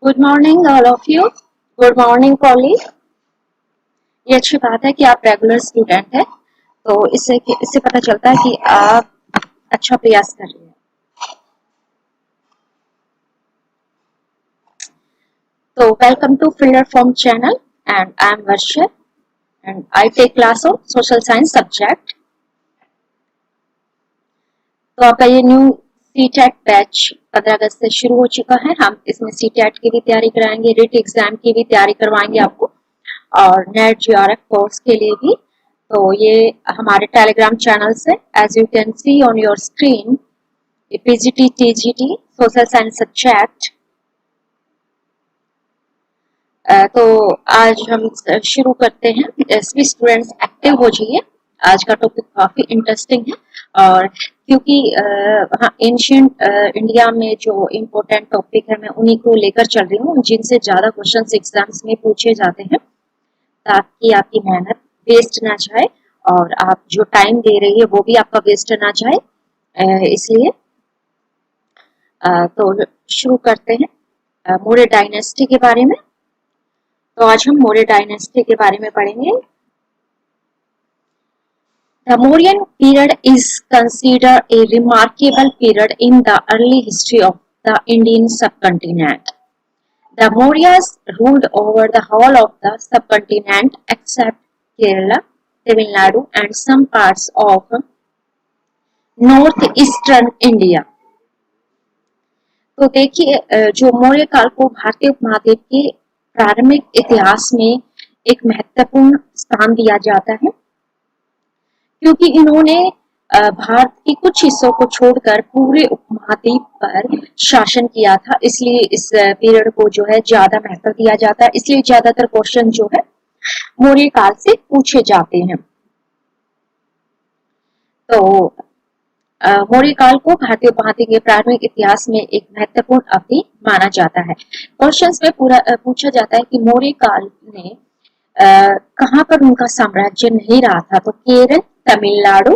Good morning all of you. Good morning colleague. ये अच्छी बात है कि आप रेगुलर स्टूडेंट हैं, तो इससे पता चलता है कि आप अच्छा प्रयास कर रहे हैं। तो welcome to filler form channel and I am Varsha and I take class of social science subject. तो आपका ये न्यू सीटेट बैच 15 अगस्त से शुरू हो चुका है। हम इसमें सीटेट की भी तैयारी कराएंगे, रिट एग्जाम की भी तैयारी करवाएंगे आपको, और नेट जीआरएफ कोर्स के लिए भी। तो ये हमारे टेलीग्राम चैनल से as you can see on your screen PGT TGT social science subject. तो आज हम शुरू करते हैं। सभी स्टूडेंट्स एक्टिव हो जाइए, आज का टॉपिक काफी इंटरेस्टिंग है। और क्योंकि एंशिएंट इंडिया में जो इम्पोर्टेंट टॉपिक है मैं उन्हीं को लेकर चल रही हूँ, जिनसे ज्यादा क्वेश्चंस एग्जाम्स में पूछे जाते हैं, ताकि आपकी मेहनत वेस्ट ना जाए और आप जो टाइम दे रही है वो भी आपका वेस्ट ना जाए। इसलिए तो शुरू करते हैं मौर्य डायनेस्टी के बारे में। तो आज हम मौर्य डायनेस्टी के बारे में पढ़ेंगे। The Mauryan period is considered a remarkable period in the early history of the Indian subcontinent. The Mauryas ruled over the whole of the subcontinent except Kerala, Tamil Nadu and some parts of northeastern India. तो देखिए, जो मौर्य काल को भारतीय उपमहाद्वीप के प्रारंभिक इतिहास में एक महत्वपूर्ण स्थान दिया जाता है, क्योंकि इन्होंने भारत के कुछ हिस्सों को छोड़कर पूरे उपमहाद्वीप पर शासन किया था। इसलिए इस पीरियड को जो है ज्यादा महत्व दिया जाता है। इसलिए ज्यादातर क्वेश्चन जो है मौर्य काल से पूछे जाते हैं। तो मौर्य काल को भारतीय उपमहाद्वीप के प्रारंभिक इतिहास में एक महत्वपूर्ण अवधि माना जाता है। क्वेश्चंस में पूछा जाता है कि मौर्य काल में कहाँ पर उनका साम्राज्य नहीं रहा था। तो केरल, तमिलनाडु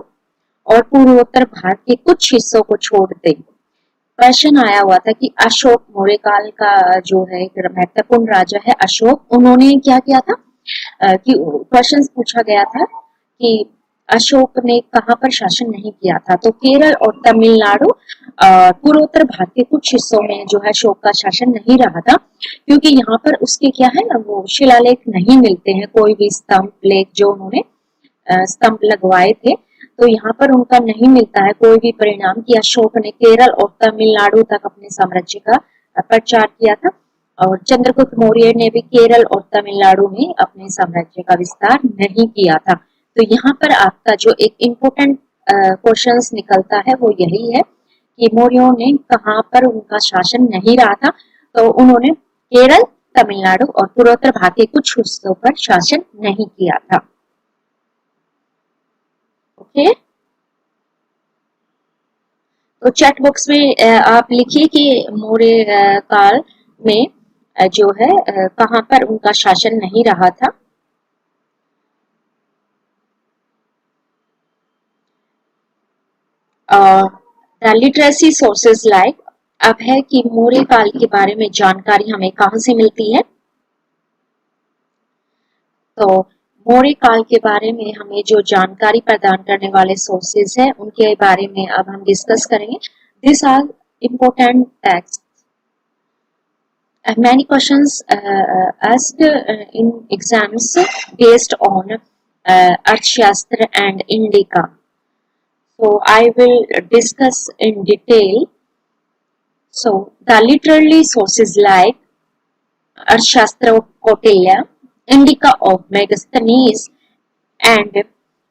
और पूर्वोत्तर भारत के कुछ हिस्सों को छोड़ दे। क्वेश्चन आया हुआ था कि अशोक, मौर्य काल का जो है महत्वपूर्ण राजा है अशोक, उन्होंने क्या किया था कि क्वेश्चन पूछा गया था कि अशोक ने कहां पर शासन नहीं किया था। तो केरल और तमिलनाडु पूर्वोत्तर भारत के कुछ हिस्सों में जो है अशोक का शासन नहीं रहा था, क्योंकि यहाँ पर उसके क्या है ना, वो शिलालेख नहीं मिलते हैं। कोई भी स्तंभ लेख जो उन्होंने स्तंभ लगवाए थे, तो यहाँ पर उनका नहीं मिलता है कोई भी परिणाम कि अशोक ने केरल और तमिलनाडु तक अपने साम्राज्य का प्रचार किया था। और चंद्रगुप्त मौर्य ने भी केरल और तमिलनाडु में अपने साम्राज्य का विस्तार नहीं किया था। तो यहाँ पर आपका जो एक इम्पोर्टेंट क्वेश्चन निकलता है वो यही है कि मौर्यों ने कहाँ पर उनका शासन नहीं रहा था। तो उन्होंने केरल, तमिलनाडु और पूर्वोत्तर भारत के कुछ हिस्सों पर शासन नहीं किया था। ओके, तो चैट बॉक्स में आप लिखिए कि मौर्य काल में जो है कहाँ पर उनका शासन नहीं रहा था। द लिटरेसी सोर्सेज लाइक, अब है कि मौर्य काल के बारे में जानकारी हमें कहां से मिलती है। तो मौर्य काल के बारे में हमें जो जानकारी प्रदान करने वाले सोर्सेज हैं उनके बारे में अब हम डिस्कस करेंगे। This are important text. Many questions asked in exams based on Arthashastra and Indica. So I will discuss in detail. So the literary sources like Arthashastra of Kautilya, Indica of Megasthenes, and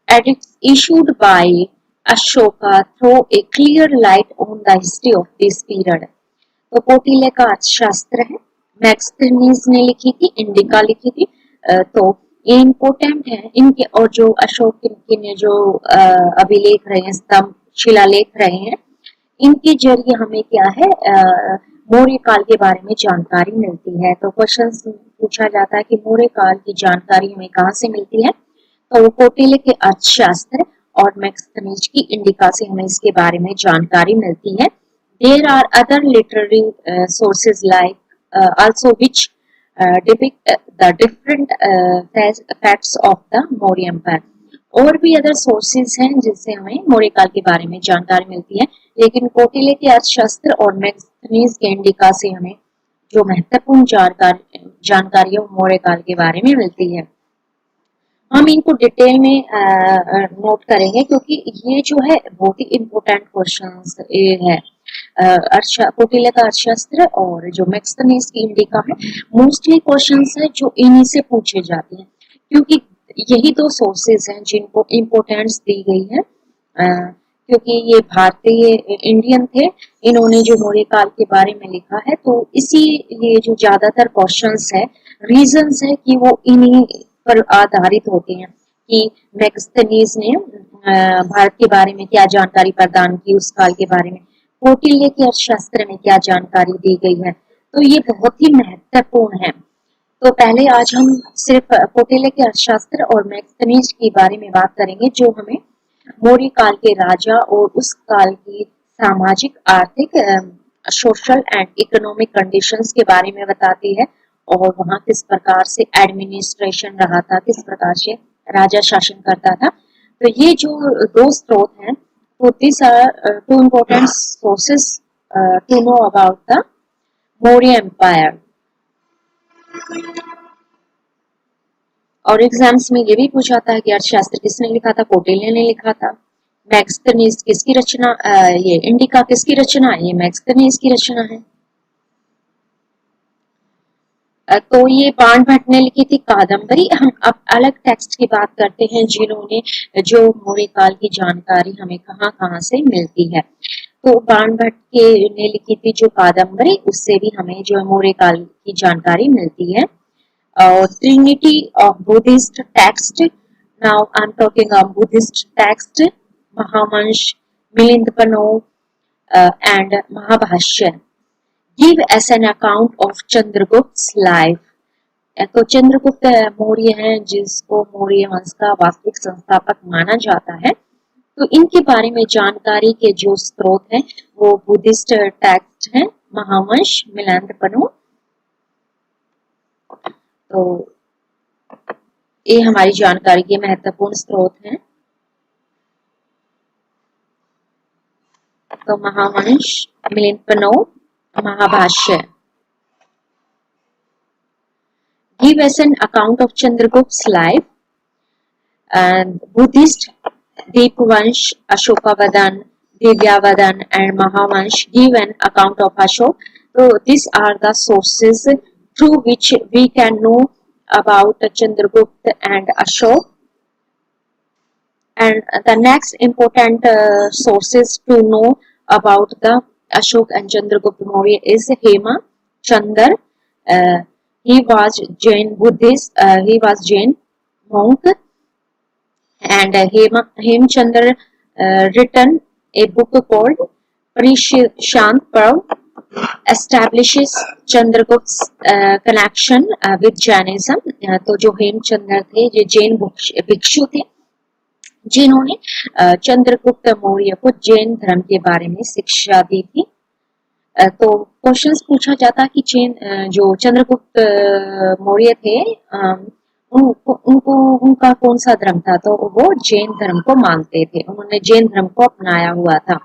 edicts issued by Ashoka throw a clear light on the history of this period. तो कौटिल्य का अर्थशास्त्र है, Megasthenes ने लिखी थी, indica लिखी थी। तो ये इम्पोर्टेंट है इनके, और जो अशोक इनके ने जो अभिलेख रहे हैं, स्तंभ शिलालेख रहे हैं, इनके जरिए हमें क्या है मौर्य काल के बारे में जानकारी मिलती है। तो क्वेश्चन पूछा जाता है कि मौर्य काल की जानकारी हमें कहाँ से मिलती है। तो कौटिल्य के अर्थशास्त्र और मैगस्थनीज की इंडिका से हमें इसके बारे में जानकारी मिलती है। There are other literary sources like also which depict the different facts of the Maurya Empire. और भी अदर सोर्सेज हैं जिससे हमें मौर्य काल के बारे में जानकारी मिलती है, लेकिन कौटिल्य के अर्थशास्त्र और मैगस्थनीज के इंडिका से हमें जो महत्वपूर्ण जानकारी मौर्य काल के बारे में मिलती है। हम इनको डिटेल में नोट करेंगे क्योंकि ये जो है बहुत ही इम्पोर्टेंट क्वेश्चंस है। कौटिल्य का अर्थशास्त्र और जो मैगस्थनीज की इंडिका है, मोस्टली क्वेश्चंस है जो इन्हीं से पूछे जाते हैं क्योंकि यही दो सोर्सेज हैं जिनको इम्पोर्टेंस दी गई है, क्योंकि ये भारतीय इंडियन थे, इन्होंने जो मौर्य काल के बारे में लिखा है, तो इसीलिए जो ज्यादातर क्वेश्चंस है, रीजंस है कि वो इन्हीं पर आधारित होते हैं कि मैगस्थनीज ने भारत के बारे में क्या जानकारी प्रदान की, उस काल के बारे में कौटिल्य के अर्थशास्त्र में क्या जानकारी दी गई है, तो ये बहुत ही महत्वपूर्ण है। तो पहले आज हम सिर्फ कौटिल्य के अर्थशास्त्र और मैगस्थनीज के बारे में बात करेंगे जो हमें मौर्य काल के राजा और उस काल की सामाजिक, आर्थिक, सोशल एंड इकोनॉमिक कंडीशंस के बारे में बताती है और वहाँ किस प्रकार से एडमिनिस्ट्रेशन रहा था, किस प्रकार से राजा शासन करता था। तो ये जो दो स्रोत हैं, तो this are two important sources to know about the Maurya empire. और एग्जाम्स में ये भी पूछा था कि अर्थशास्त्र किसने लिखा था, कौटिल्य ने लिखा था। मैगस्थनीज किसकी रचना, ये इंडिका किसकी रचना है, ये मैगस्थनीज की रचना है। तो ये बाण भट्ट ने लिखी थी कादम्बरी। हम अब अलग टेक्स्ट की बात करते हैं जिन्होंने जो मौर्य काल की जानकारी हमें कहाँ कहाँ से मिलती है। तो बाण भट्ट ने लिखी थी जो कादम्बरी, उससे भी हमें जो मौर्य काल की जानकारी मिलती है। और trinity of Buddhist text, now I am talking of Buddhist text, Mahavamsa, Milindapanho and Mahabhashya give as an account of Chandragupt's life। तो चंद्रगुप्त मौर्य हैं जिसको मौर्य वंश का वास्तविक संस्थापक माना जाता है। तो इनके बारे में जानकारी के जो स्रोत हैं वो बुद्धिस्ट टेक्स्ट हैं, महावंश, मिलिंद-पनो। तो ये हमारी जानकारी के महत्वपूर्ण स्रोत हैं। तो Mahavamsa, मिलिंद-पनो, Mahabhashya. Give us an account of Chandragupt's life, and Buddhist Deepvansh, Ashokavadan, Divyavadan and Mahavansh give an account of Ashok. So these are the sources through which we can know about Chandragupta and Ashok. And the next important sources to know about the Ashok and Chandragupta Maurya is Hema Chandar. He was Jain Buddhist. He was Jain monk, and Hemchandar written a book called Prishant Parv, establishes Chandragupt's connection with Jainism। तो जो हेमचंद्र थे, जो जैन भिक्षु थे जिन्होंने चंद्रगुप्त मौर्य को जैन धर्म के बारे में शिक्षा दी थी। तो क्वेश्चंस पूछा जाता कि जो चंद्रगुप्त मौर्य थे, उनका कौन सा धर्म था, तो वो जैन धर्म को मानते थे, उन्होंने जैन धर्म को अपनाया हुआ था।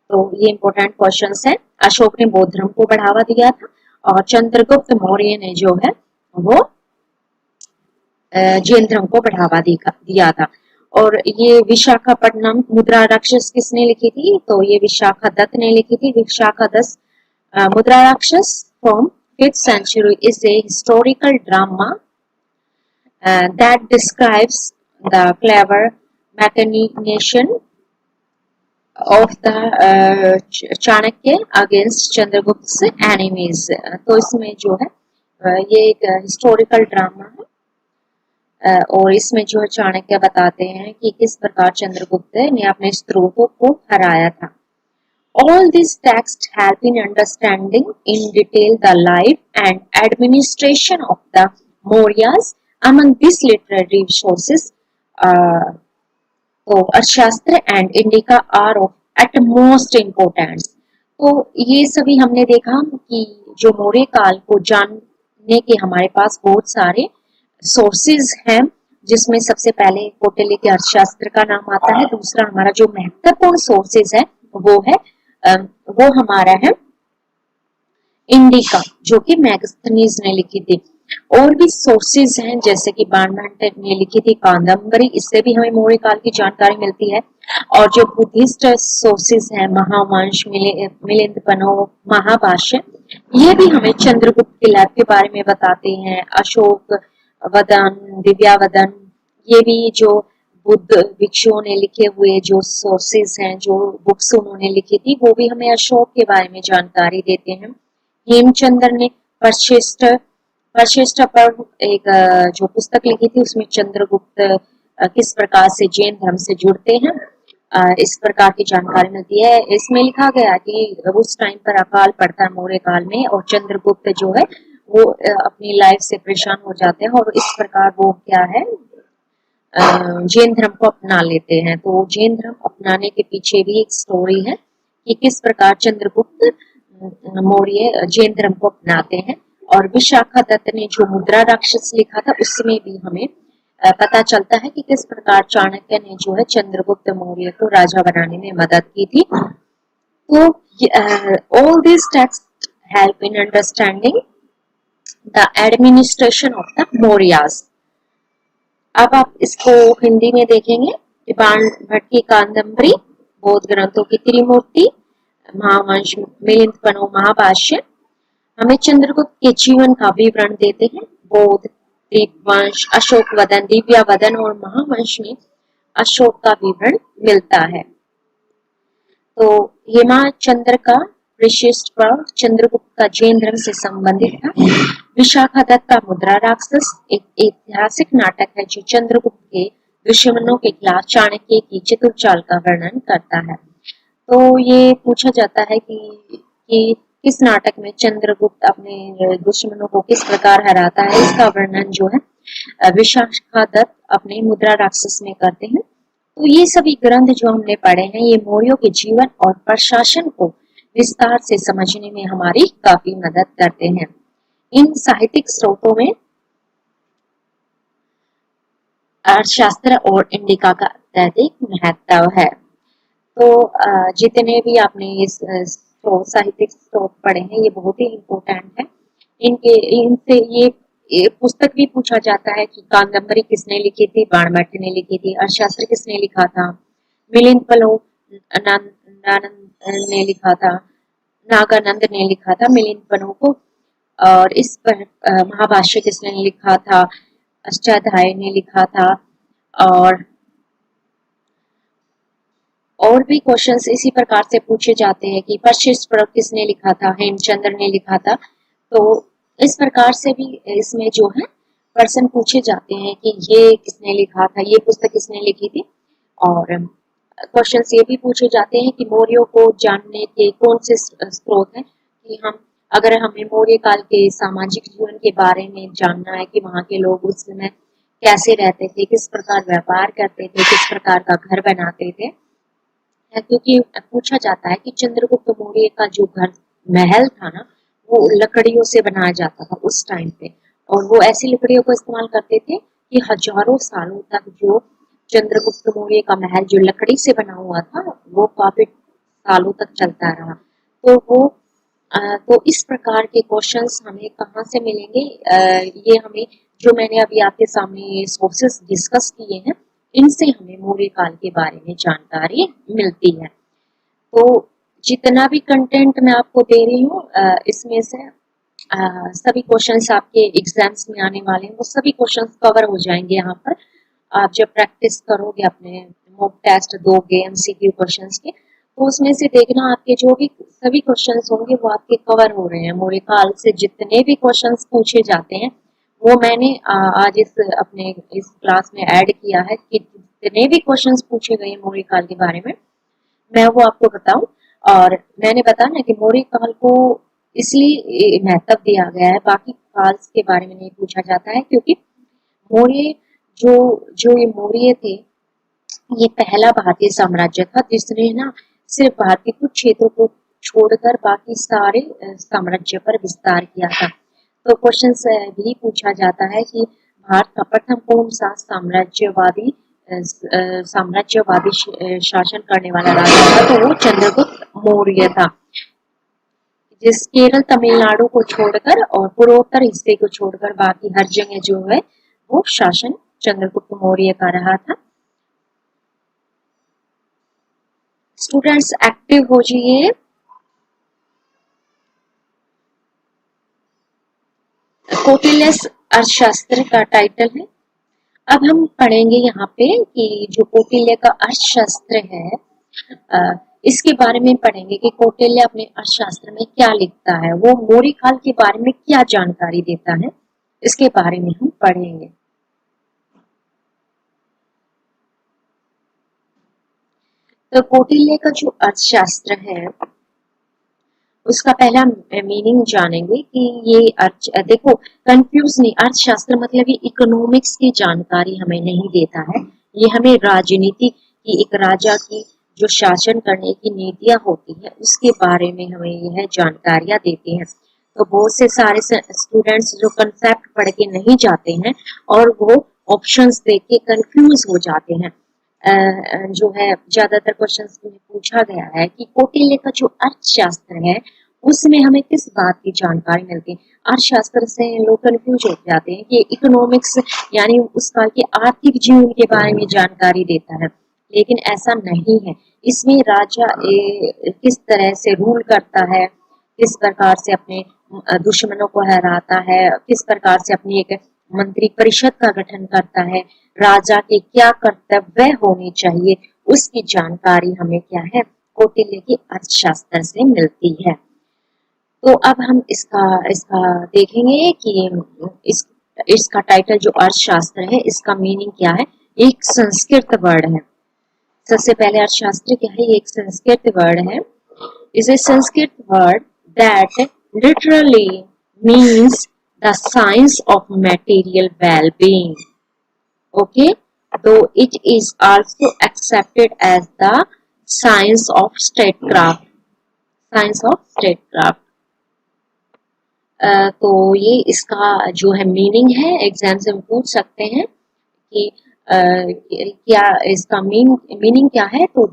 तो ये इंपॉर्टेंट क्वेश्चंस है। अशोक ने बौद्ध धर्म को बढ़ावा दिया था और चंद्रगुप्त मौर्य ने जो है वो जैन धर्म को बढ़ावा दिया था। और ये विशाखापट्टनम मुद्रा राक्षस किसने लिखी थी, तो ये विशाखा दत्त ने लिखी थी। विशाखा दत्त मुद्रा राक्षस from 5th century is a historical drama that describes the clever machination of the Chanakya against Chandragupt's enemies। तो इसमें जो है ये एक हिस्टोरिकल ड्रामा है और इसमें जो चाणक्य बताते हैं कि किस प्रकार चंद्रगुप्त ने अपने स्त्रोतों को हराया था। All these texts help in understanding in detail the life and administration of the Mauryas। Among these literary sources, Arthashastra and Indica are of utmost importance। तो ये सभी हमने देखा कि जो मौर्य काल को जानने के हमारे पास बहुत सारे सोर्सेज हैं, जिसमें सबसे पहले कौटिल्य के अर्थशास्त्र का नाम आता है। दूसरा हमारा जो महत्वपूर्ण सोर्सेज है वो हमारा है इंडिका, जो कि मैगस्थनीज ने लिखी थी। और भी सोर्सेज हैं जैसे कि बाणभट्ट ने लिखी थी कादम्बरी, इससे भी हमें मौर्य काल की जानकारी मिलती है। और जो बुद्धिस्ट सोर्सेज हैं महावंश, मिलिंद, महाभाष्य, ये भी हमें चंद्रगुप्त की लाइफ के बारे में बताते हैं। अशोक वदन, दिव्यावदन, ये भी जो बुद्ध भिक्षुओं ने लिखे हुए जो सोर्सेज हैं, जो बुक्स उन्होंने लिखी थी, वो भी हमें अशोक के बारे में जानकारी देते हैं। हेमचंद्र ने वशिष्ठ पर एक जो पुस्तक लिखी थी, उसमें चंद्रगुप्त किस प्रकार से जैन धर्म से जुड़ते हैं, इस प्रकार की जानकारी मिलती है। इसमें लिखा गया कि उस टाइम पर अकाल पड़ता है मौर्य काल में, और चंद्रगुप्त जो है वो अपनी लाइफ से परेशान हो जाते हैं, और इस प्रकार वो क्या है जैन धर्म को अपना लेते हैं। तो जैन धर्म अपनाने के पीछे भी एक स्टोरी है कि किस प्रकार चंद्रगुप्त मौर्य जैन धर्म को अपनाते हैं। और विशाखा दत्त ने जो मुद्रा राक्षस लिखा था, उसमें भी हमें पता चलता है कि किस प्रकार चाणक्य ने जो है चंद्रगुप्त मौर्य को राजा बनाने में मदद की थी। तो all this text help in understanding the administration of the Mauryas. अब आप इसको हिंदी में देखेंगे कि बाणभट्ट की कादम्बरी, बौद्ध ग्रंथों की त्रिमूर्ति, महावंश, मिलिंद, महाभाष्य हमें चंद्रगुप्त के जीवन का विवरण देते हैं। बौद्ध, दीपवंश, अशोक वदन, दिव्यावदन और महावंश में अशोक का विवरण मिलता है। तो हेमचंद्र का विशिष्ट पर्व चंद्रगुप्त का जैन धर्म से संबंधित था। विशाखा दत्त का मुद्रा राक्षस एक ऐतिहासिक नाटक है जो चंद्रगुप्त के दुश्मनों के खिलाफ चाणक्य की चतुर चाल का वर्णन करता है। तो ये पूछा जाता है कि किस नाटक में चंद्रगुप्त अपने दुश्मनों को किस प्रकार हराता है, इसका वर्णन जो है विशाखा दत्त अपने मुद्रा राक्षस में करते हैं। तो ये सभी ग्रंथ जो हमने पढ़े हैं, ये मौर्यों के जीवन और प्रशासन को विस्तार से समझने में हमारी काफी मदद करते हैं। इन साहित्यिक स्रोतों में अर्थशास्त्र और इंडिका का अत्यधिक महत्व है। तो जितने भी आपने इस साहित्यिक स्रोत पढ़े हैं, ये बहुत ही इम्पोर्टेंट है। इनसे ये पुस्तक भी पूछा जाता है कि कादम्बरी किसने लिखी थी, बाणभट्ट ने लिखी थी। अर्थशास्त्र किसने लिखा था, मिलिंद ने लिखा था, नागानंद ने लिखा था मिलिंद को। और इस पर महाभाष्य किसने लिखा था, अष्टाध्यायी ने लिखा था। और भी क्वेश्चंस इसी प्रकार से पूछे जाते हैं कि वशिष्ठ पर्व किसने लिखा था, हेमचंद्र ने लिखा था। तो इस प्रकार से भी इसमें जो है प्रश्न पूछे जाते हैं कि ये किसने लिखा था, ये पुस्तक किसने लिखी थी। और क्वेश्चंस ये भी पूछे जाते हैं कि मौर्यों को जानने के कौन से स्रोत हैं, कि अगर हमें मौर्य काल के सामाजिक जीवन के बारे में जानना है कि वहाँ के लोग उस समय कैसे रहते थे, किस प्रकार व्यापार करते थे, किस प्रकार का घर बनाते थे। क्योंकि पूछा जाता है कि चंद्रगुप्त मौर्य का जो घर महल था ना, वो लकड़ियों से बनाया जाता था उस टाइम पे, और वो ऐसी लकड़ियों को इस्तेमाल करते थे कि हजारों सालों तक जो चंद्रगुप्त मौर्य का महल जो लकड़ी से बना हुआ था, वो काफी सालों तक चलता रहा। तो इस प्रकार के क्वेश्चंस हमें कहाँ से मिलेंगे, ये हमें जो मैंने अभी आपके सामने सोर्सेस डिस्कस किए हैं, इनसे हमें मौर्य काल के बारे में जानकारी मिलती है। तो जितना भी कंटेंट मैं आपको दे रही हूँ, इसमें से सभी क्वेश्चंस आपके एग्जाम्स में आने वाले हैं, वो सभी क्वेश्चंस कवर हो जाएंगे यहाँ पर। आप जब प्रैक्टिस करोगे, अपने मॉक टेस्ट दोगे एमसीक्यू क्वेश्चंस के, तो उसमें से देखना आपके जो भी सभी क्वेश्चंस होंगे वो आपके कवर हो रहे हैं। मौर्य काल से जितने भी क्वेश्चंस पूछे जाते हैं, वो मैंने आज अपने इस क्लास में ऐड किया है कि जितने भी क्वेश्चंस पूछे गए मौर्य काल के बारे में, मैं वो आपको बताऊं। और मैंने बताया ना कि मौर्य काल को इसलिए महत्व दिया गया है, बाकी काल के बारे में नहीं पूछा जाता है, क्योंकि मौर्य जो ये मौर्य थे, ये पहला भारतीय साम्राज्य था जिसने ना सिर्फ भारत के कुछ क्षेत्रों को छोड़कर बाकी सारे साम्राज्य पर विस्तार किया था। तो क्वेश्चन से भी पूछा जाता है कि भारत का प्रथम कौन सा साम्राज्यवादी शासन करने वाला राजा था, तो वो चंद्रगुप्त मौर्य था, जिस केरल तमिलनाडु को छोड़कर और पूर्वोत्तर हिस्से को छोड़कर बाकी हर जगह जो है वो शासन चंद्रगुप्त मौर्य का रहा था। स्टूडेंट्स एक्टिव हो जाइए। कौटिल्य अर्थशास्त्र का टाइटल है। अब हम पढ़ेंगे यहाँ पे कि जो कौटिल्य का अर्थशास्त्र है, इसके बारे में पढ़ेंगे कि कौटिल्य अपने अर्थशास्त्र में क्या लिखता है, वो मौर्य काल के बारे में क्या जानकारी देता है, इसके बारे में हम पढ़ेंगे। तो कौटिल्य का जो अर्थशास्त्र है उसका पहला मीनिंग जानेंगे कि ये देखो कंफ्यूज नहीं, अर्थशास्त्र मतलब ये इकोनॉमिक्स की जानकारी हमें नहीं देता है, ये हमें राजनीति की, एक राजा की जो शासन करने की नीतियां होती है उसके बारे में हमें यह जानकारियां देते हैं। तो बहुत से सारे स्टूडेंट्स जो कंसेप्ट पढ़ के नहीं जाते हैं और वो ऑप्शंस देख के कंफ्यूज हो जाते हैं। जो है ज्यादातर क्वेश्चंस में पूछा गया है कि कौटिल्य का जो अर्थशास्त्र है उसमें हमें किस बात की जानकारी मिलती है। अर्थशास्त्र से लोग कंफ्यूज हो जाते हैं कि इकोनॉमिक्स यानी उस काल के आर्थिक जीवन के बारे में जानकारी देता है, लेकिन ऐसा नहीं है। इसमें राजा किस तरह से रूल करता है, किस प्रकार से अपने दुश्मनों को हराता है, किस प्रकार से अपनी एक मंत्री परिषद का गठन करता है, राजा के क्या कर्तव्य होने चाहिए, उसकी जानकारी हमें क्या है कौटिल्य की अर्थशास्त्र से मिलती है। तो अब हम इसका देखेंगे कि इसका टाइटल जो अर्थशास्त्र है इसका मीनिंग क्या है। एक संस्कृत वर्ड है, सबसे पहले अर्थशास्त्र क्या है, एक संस्कृत वर्ड है। Is a Sanskrit word that literally means the science of material well being. Okay, though it is also accepted as the science of statecraft. Science of statecraft. तो ये इसका जो है मीनिंग है, एग्जाम से पूछ सकते हैं कि क्या इसका मीनिंग क्या है। तो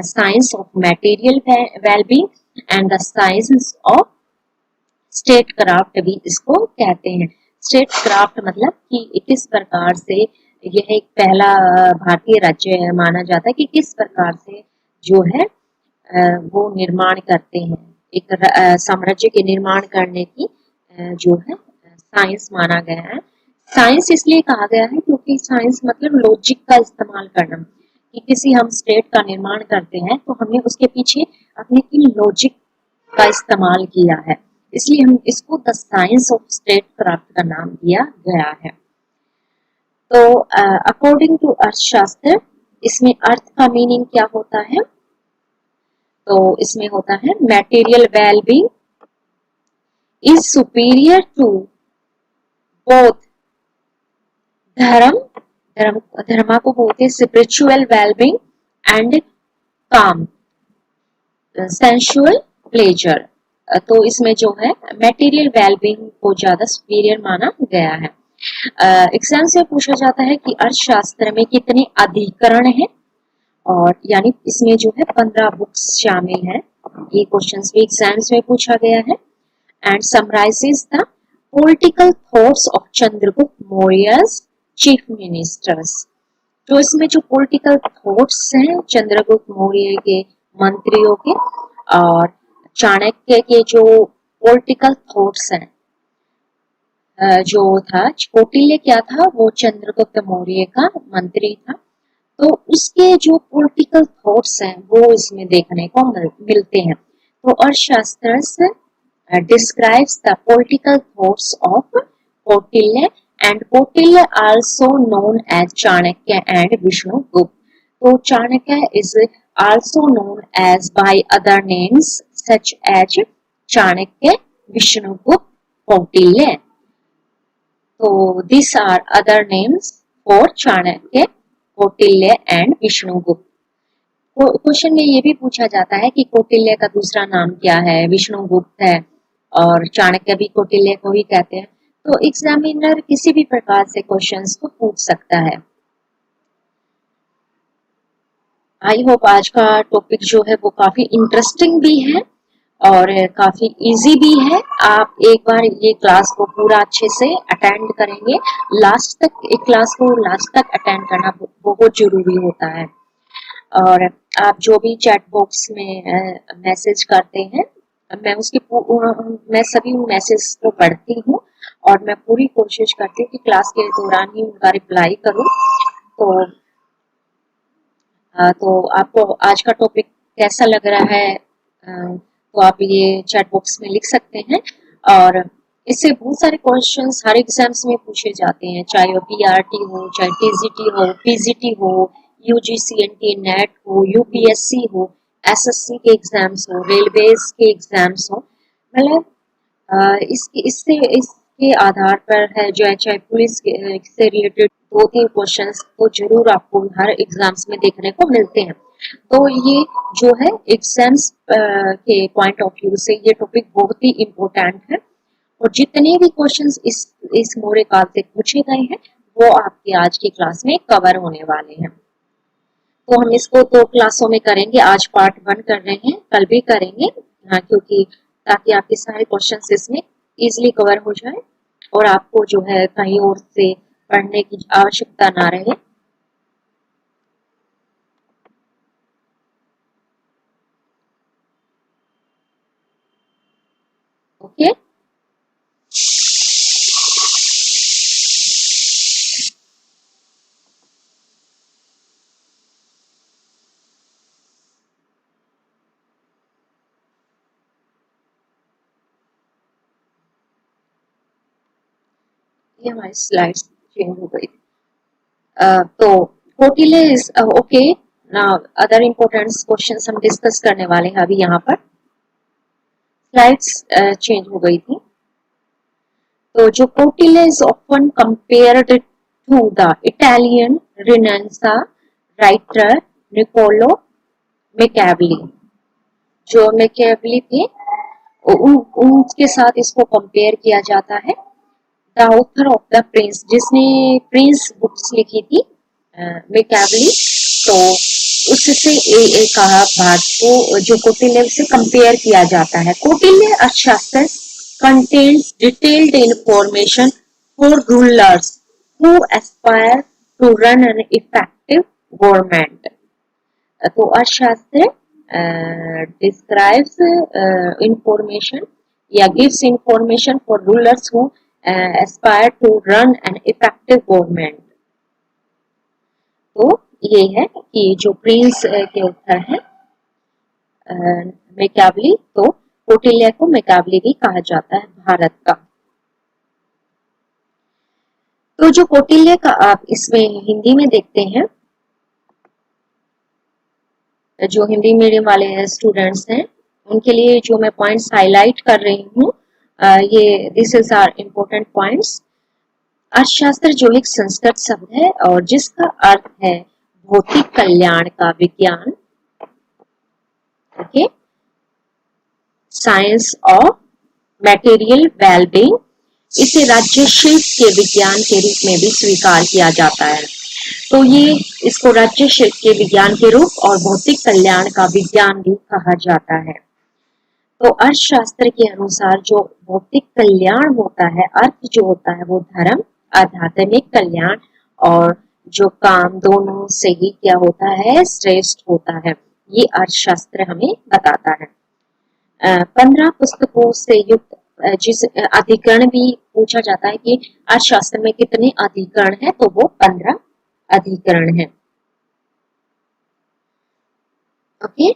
science of material wellbeing and the science of state craft भी इसको कहते हैं। स्टेट क्राफ्ट मतलब कि किस प्रकार से यह एक पहला भारतीय राज्य माना जाता है कि किस प्रकार से जो है वो निर्माण करते हैं, एक साम्राज्य के निर्माण करने की जो है साइंस माना गया है। साइंस इसलिए कहा गया है क्योंकि साइंस मतलब लॉजिक का इस्तेमाल करना, कि किसी हम स्टेट का निर्माण करते हैं तो हमने उसके पीछे अपने की लॉजिक का इस्तेमाल किया है, इसलिए हम इसको the science of state craft का नाम दिया गया है। तो अकॉर्डिंग टू अर्थशास्त्र इसमें अर्थ का मीनिंग क्या होता है, तो इसमें होता है material wellbeing is superior to both dharma को बोलते हैं spiritual wellbeing and kama sensual pleasure. तो इसमें जो है मटेरियल वेलबींग को ज्यादा सुपीरियर माना गया है। एग्जाम से पूछा जाता है कि अर्थशास्त्र में कितने अधिकरण हैं, और यानी इसमें जो है 15 बुक्स शामिल हैं। ये क्वेश्चंस भी एग्जाम्स में पूछा गया है। And summarises the political thoughts of Chandragupta Mauryas chief ministers. तो इसमें जो पॉलिटिकल थॉट्स हैं चंद्रगुप्त मौर्य के मंत्रियों के और चाणक्य के जो पॉलिटिकल थॉट्स हैं, जो था कौटिल्य क्या था, वो चंद्रगुप्त मौर्य का मंत्री था, तो उसके जो पॉलिटिकल थॉट्स हैं वो इसमें देखने को मिलते हैं। तो अर्थशास्त्र describes the political thoughts of Kautilya and Kautilya also known as Chanakya and Vishnugupta. So Chanakya is also known as by other names such as Chanakya, Vishnugupta, Kautilya. So these are other names for Chanakya, Kautilya and Vishnugupta. Question में ये भी पूछा जाता है कि कौटिल्य का दूसरा नाम क्या है, विष्णुगुप्त है और चाणक्य भी कौटिल्य को ही कहते हैं। तो एग्जामिनर किसी भी प्रकार से क्वेश्चंस को पूछ सकता है। आई होप आज का टॉपिक जो है वो काफी इंटरेस्टिंग भी है और काफी इजी भी है। आप एक बार ये क्लास को पूरा अच्छे से अटेंड करेंगे, लास्ट तक एक क्लास को लास्ट तक अटेंड करना बहुत जरूरी होता है। और आप जो भी चैट बॉक्स में मैसेज करते हैं, मैं सभी मैसेज को पढ़ती हूँ और मैं पूरी कोशिश करती हूँ कि क्लास के दौरान ही उनका रिप्लाई करूँ। तो आपको आज का टॉपिक कैसा लग रहा है, तो आप ये चैट बॉक्स में लिख सकते हैं। और इससे बहुत सारे क्वेश्चंस हर एग्जाम्स में पूछे जाते हैं, चाहे वो पीआरटी हो, चाहे टीजीटी हो, पीजीटी हो, यूजीसीएनटी नेट हो, यूपीएससी हो, एसएससी के एग्जाम्स हो, रेलवेज के एग्जाम्स हो। मतलब इसके आधार पर है जो चाहे पुलिस से रिलेटेड 2-3 क्वेश्चंस तो जरूर आपको हर एग्जाम्स में देखने को मिलते हैं। तो ये जो है एग्जाम्स के पॉइंट ऑफ व्यू से ये टॉपिक बहुत ही इम्पोर्टेंट है और जितने भी क्वेश्चंस इस मौर्य काल से पूछे गए हैं वो आपके आज की क्लास में कवर होने वाले हैं। तो हम इसको 2 क्लासों में करेंगे, आज पार्ट 1 कर रहे हैं, कल भी करेंगे, क्योंकि ताकि आपके सारे क्वेश्चंस इसमें इजीली कवर हो जाए और आपको जो है कहीं और से पढ़ने की आवश्यकता ना रहे। ओके, ये हमारी स्लाइड्स चेंज हो गई। तो Kautilya is okay. Now other important questions हम डिस्कस करने वाले हैं अभी। यहाँ पर स्लाइड्स चेंज हो गई थी। तो जो Kautilya is often compared to the Italian renaissance writer Niccolo Machiavelli. जो मैकियावेली थे उनके साथ इसको कंपेयर किया जाता है। The author of the prince, जिसने प्रिंस बुक्स लिखी थी मैकियावेली, तो उससे कहा भाग को जो कौटिल्य से कंपेयर किया जाता है। कौटिल्य अर्थशास्त्र contains detailed information for rulers who aspire to run an effective government. तो अर्थशास्त्र describes information या gives information for rulers who aspire to run an effective government. तो ये है कि जो प्रिंस के उत्तर है मैकियावेली, तो कौटिल्य को मैकियावेली भी कहा जाता है भारत का। तो जो कौटिल्य का आप इसमें हिंदी में देखते हैं, जो हिंदी मीडियम वाले स्टूडेंट्स हैं उनके लिए जो मैं पॉइंट्स हाईलाइट कर रही हूँ, ये this is are important points. Arthashastra जो एक संस्कृत शब्द है और जिसका अर्थ है भौतिक कल्याण का विज्ञान। Okay, science of material wellbeing. इसे राज्य शिल्प के विज्ञान के रूप में भी स्वीकार किया जाता है। तो ये इसको राज्य शिल्प के विज्ञान के रूप और भौतिक कल्याण का विज्ञान भी कहा जाता है। तो अर्थशास्त्र के अनुसार जो भौतिक कल्याण होता है, अर्थ जो होता है वो धर्म, आध्यात्मिक कल्याण और जो काम, दोनों से ही क्या होता है, श्रेष्ठ होता है। ये अर्थशास्त्र हमें बताता है। 15 पुस्तकों से युक्त जिस अधिकरण भी पूछा जाता है कि अर्थशास्त्र में कितने अधिकरण हैं, तो वो 15 अधिकरण हैं। ओके,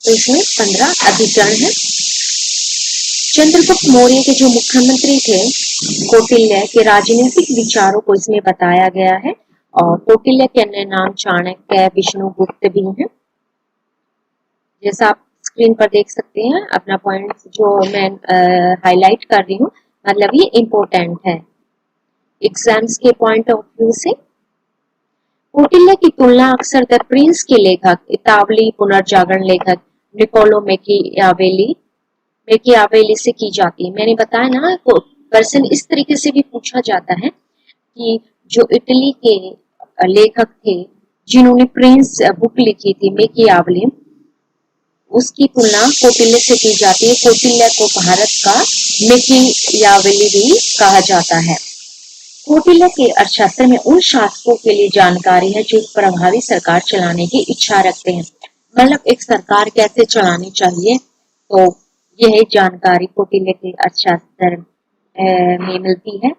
तो इसमें 15 अधिकरण हैं। चंद्रगुप्त मौर्य के जो मुख्यमंत्री थे कौटिल्य के राजनीतिक विचारों को इसमें बताया गया है और कौटिल्य के अन्य नाम चाणक्य, विष्णुगुप्त भी हैं। जैसा आप स्क्रीन पर देख सकते हैं अपना पॉइंट जो मैं हाईलाइट कर रही हूँ, मतलब ये इम्पोर्टेंट है एग्जाम्स के पॉइंट ऑफ व्यू से। कौटिल्य की तुलना अक्सर द प्रिंस के लेखक, इतावली पुनर्जागरण लेखक निकोलो मेकियावेली से की जाती है। मैंने बताया ना, क्वेश्चन इस तरीके से भी पूछा जाता है कि जो इटली के लेखक थे जिन्होंने प्रिंस बुक लिखी थी मेकियावेली, उसकी तुलना कौटिल्य से की जाती है। कौटिल्य को भारत का मेकियावेली भी कहा जाता है। कौटिल्य के अर्थशास्त्र में उन शासकों के लिए जानकारी है जो प्रभावी सरकार चलाने की इच्छा रखते हैं, मतलब एक सरकार कैसे चलानी चाहिए, तो यह जानकारी कौटिल्य के अर्थशास्त्र में मिलती है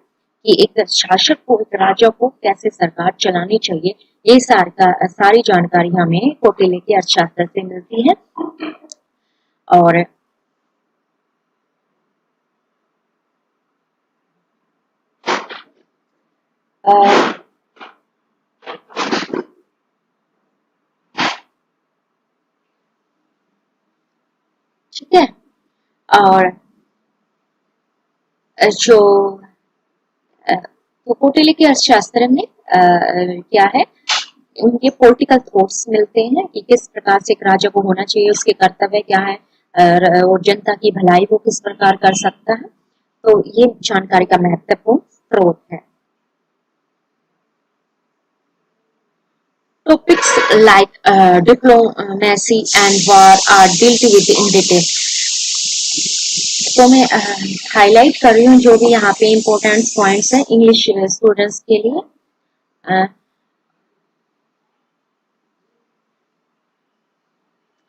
कि एक शासक को, एक राजा को कैसे सरकार चलानी चाहिए। ये सारी जानकारी हमें कौटिल्य के अर्थशास्त्र से मिलती है। और ठीक है, और जो तो कौटिल्य के अर्थशास्त्र में क्या है, उनके पॉलिटिकल थॉट्स मिलते हैं कि किस प्रकार से एक राजा को होना चाहिए, उसके कर्तव्य क्या है, और जनता की भलाई वो किस प्रकार कर सकता है। तो ये जानकारी का महत्वपूर्ण स्रोत है। Topics like diplomacy and war are dealt with in detail. तो मैं हाईलाइट कर रही हूँ जो भी यहाँ पे इम्पोर्टेंट पॉइंट्स हैं इंग्लिश स्टूडेंट्स के लिए।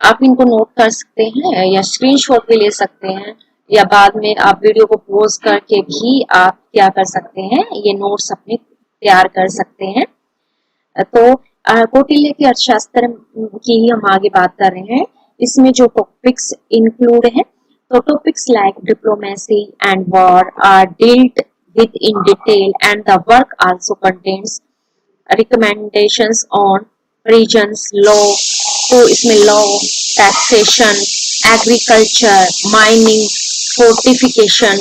आप इनको नोट कर सकते हैं या स्क्रीनशॉट भी ले सकते हैं, या बाद में आप वीडियो को पॉज करके भी आप क्या कर सकते हैं, ये नोट्स अपने तैयार कर सकते हैं। तो कौटिल्य के अर्थशास्त्र की हम आगे बात कर रहे हैं। इसमें जो टॉपिक्स इंक्लूड है, तो topics like diplomacy and war are dealt with in detail and the work also contains recommendations on reasons law. तो इसमें law, taxation, agriculture, mining, fortification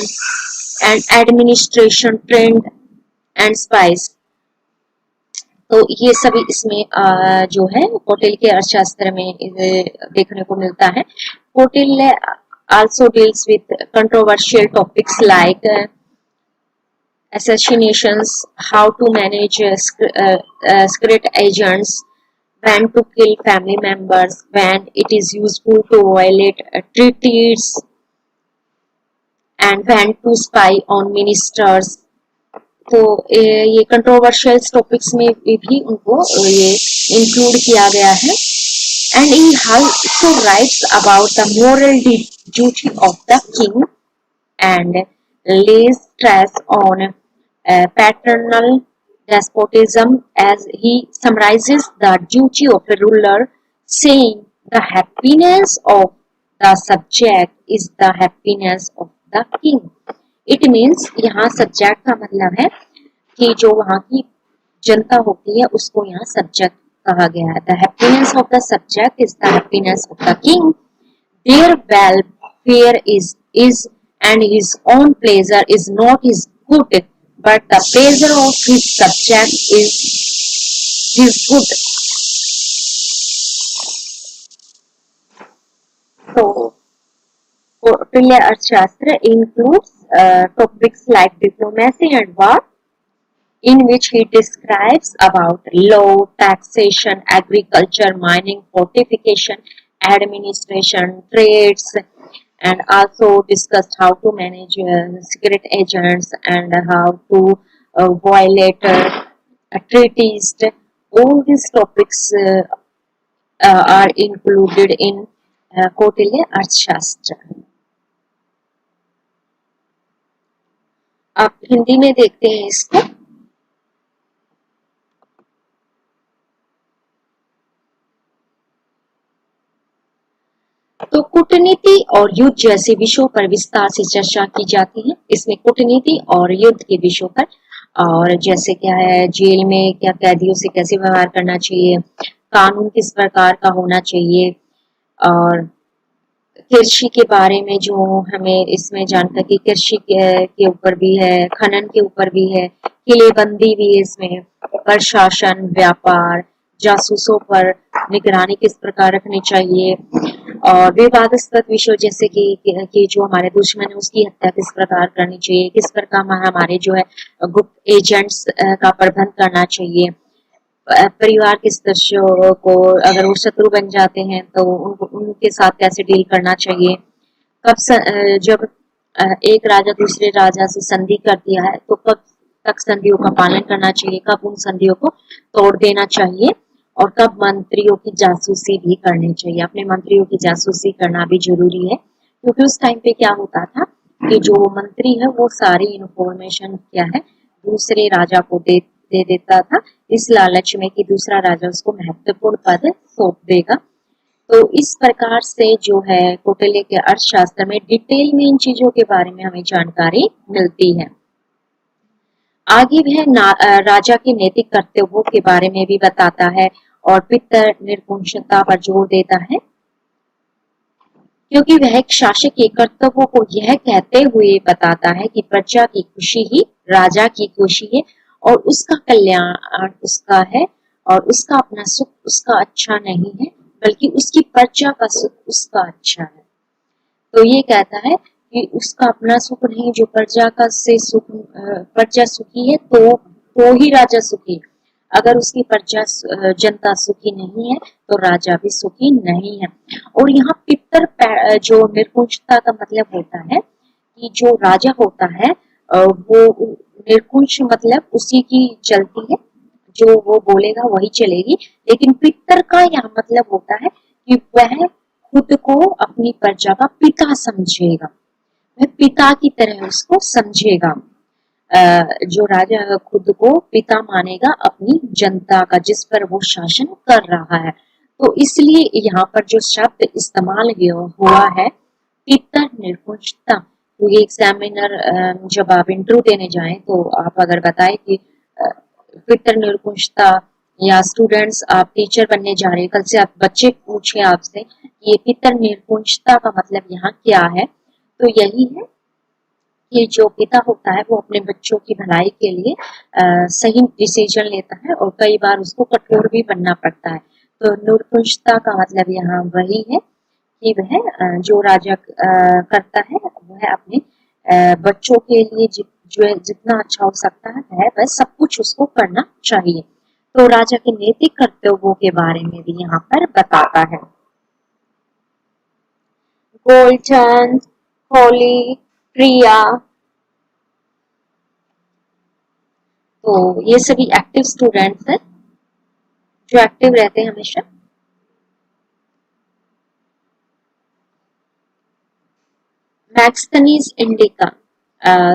and administration, trade and spice, तो ये सभी इसमें जो है कौटिल्य के अर्थशास्त्र में देखने को मिलता है। Kautilya also deals with controversial topics like assassinations, how to manage secret agents, when to kill family members, when it is useful to violate treaties, and when to spy on ministers। तो ये कंट्रोवर्शियल टॉपिक्स में भी उनको ये include किया गया है। And he also writes about the moral duty of the king and lays stress on paternal despotism as he summarizes the duty of a ruler, saying the happiness of the subject is the happiness of the king। It means यहाँ subject का मतलब है कि जो वहाँ की जनता होती है उसको यहाँ सब्जेक्ट कहा गया है। The happiness of the subject is the happiness of the king. Their welfare is and his own pleasure is not his good, but the pleasure of his subject is his good. So, Kautilya अर्थशास्त्र includes topics like diplomacy and war, in which he describes about law, taxation, agriculture, mining, fortification, administration, trades, and also discussed how to manage secret agents and how to violate treaties. All these topics are included in Kautilya अर्थशास्त्र। आप हिंदी में देखते हैं इसको। तो कूटनीति और युद्ध जैसे विषयों पर विस्तार से चर्चा की जाती है। इसमें कूटनीति और युद्ध के विषयों पर, और जैसे क्या है, जेल में क्या कैदियों से कैसे व्यवहार करना चाहिए, कानून किस प्रकार का होना चाहिए, और कृषि के बारे में जो हमें इसमें जानकारी, कृषि के ऊपर भी है, खनन के ऊपर भी है, किलेबंदी भी है इसमें, प्रशासन, व्यापार, जासूसों पर निगरानी किस प्रकार रखनी चाहिए, और विवादास्पद विषय जैसे कि जो हमारे दुश्मन है उसकी हत्या किस प्रकार करनी चाहिए, किस प्रकार हमारे जो है गुप्त एजेंट्स का प्रबंध करना चाहिए, परिवार के सदस्यों को अगर वो शत्रु बन जाते हैं तो उनके साथ कैसे डील करना चाहिए, जब एक राजा दूसरे राजा से संधि कर दिया है तो कब तक संधियों का पालन करना चाहिए, कब उन संधियों को तोड़ देना चाहिए, और कब मंत्रियों की जासूसी भी करनी चाहिए। अपने मंत्रियों की जासूसी करना भी जरूरी है, क्योंकि उस टाइम पे क्या होता था कि जो मंत्री है वो सारी इंफॉर्मेशन क्या है दूसरे राजा को दे देता था, इस लालच में कि दूसरा राजा उसको महत्वपूर्ण पद सौंप देगा। तो इस प्रकार से जो है कौटिल्य के अर्थशास्त्र में डिटेल में इन चीजों के बारे में हमें जानकारी मिलती है। आगे वह राजा के नैतिक कर्तव्यों के बारे में भी बताता है और पितर निरंकुशता पर जोर देता है, क्योंकि वह एक शासक के कर्तव्यों को यह कहते हुए बताता है कि प्रजा की खुशी ही राजा की खुशी है, और उसका कल्याण उसका है, और उसका अपना सुख उसका अच्छा नहीं है, बल्कि उसकी प्रजा का सुख उसका अच्छा है। तो ये कहता है कि उसका अपना सुख नहीं, जो प्रजा का से सुख, प्रजा सुखी है तो ही राजा सुखी है। अगर उसकी प्रजा जनता सुखी नहीं है तो राजा भी सुखी नहीं है। और यहाँ पितर जो निरंकुशता का मतलब होता है कि जो राजा होता है वो निरंकुश मतलब उसी की चलती है, जो वो बोलेगा वही चलेगी। लेकिन पितर का यहाँ मतलब होता है कि वह खुद को अपनी प्रजा का पिता समझेगा, वह पिता की तरह उसको समझेगा। जो राजा खुद को पिता मानेगा अपनी जनता का, जिस पर वो शासन कर रहा है। तो इसलिए यहाँ पर जो शब्द इस्तेमाल हुआ है पितर निरंकुशता, तो ये एग्जामिनर जब आप इंटरव्यू देने जाएं तो आप अगर बताएं कि पितर निरंकुशता, या स्टूडेंट्स आप टीचर बनने जा रहे हैं, कल से आप बच्चे पूछे आपसे ये पितर निरंकुशता का मतलब यहाँ क्या है, तो यही है कि जो पिता होता है वो अपने बच्चों की भलाई के लिए सही डिसीजन लेता है, और कई बार उसको कठोर भी बनना पड़ता है। तो निरंकुशता का मतलब यहाँ वही है कि वह जो राजा करता है वह अपने बच्चों के लिए जो जितना अच्छा हो सकता है वह सब कुछ उसको करना चाहिए। तो राजा के नैतिक कर्तव्यों के बारे में भी यहाँ पर बताता है। गोल्डन, होली, प्रिया, तो ये सभी एक्टिव स्टूडेंट्स हैं जो एक्टिव रहते हैं हमेशा। मैक्सथनीज इंडिका,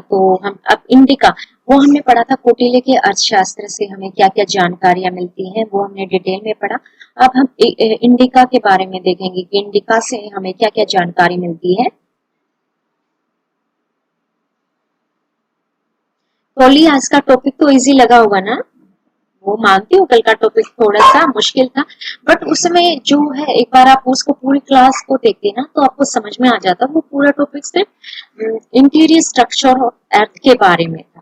तो हम अब इंडिका वो हमने पढ़ा था कौटिल्य के अर्थशास्त्र से हमें क्या क्या जानकारियां मिलती हैं वो हमने डिटेल में पढ़ा। अब हम इंडिका के बारे में देखेंगे कि इंडिका से हमें क्या क्या जानकारी मिलती है। टोली आज का टॉपिक तो इजी लगा होगा ना, वो मानती हूँ कल का टॉपिक थोड़ा सा मुश्किल था, बट उसमें जो है एक बार आप उसको पूरी क्लास को देखते ना तो आपको समझ में आ जाता। वो पूरा टॉपिक सिर्फ इंटीरियर स्ट्रक्चर ऑफ अर्थ के बारे में था।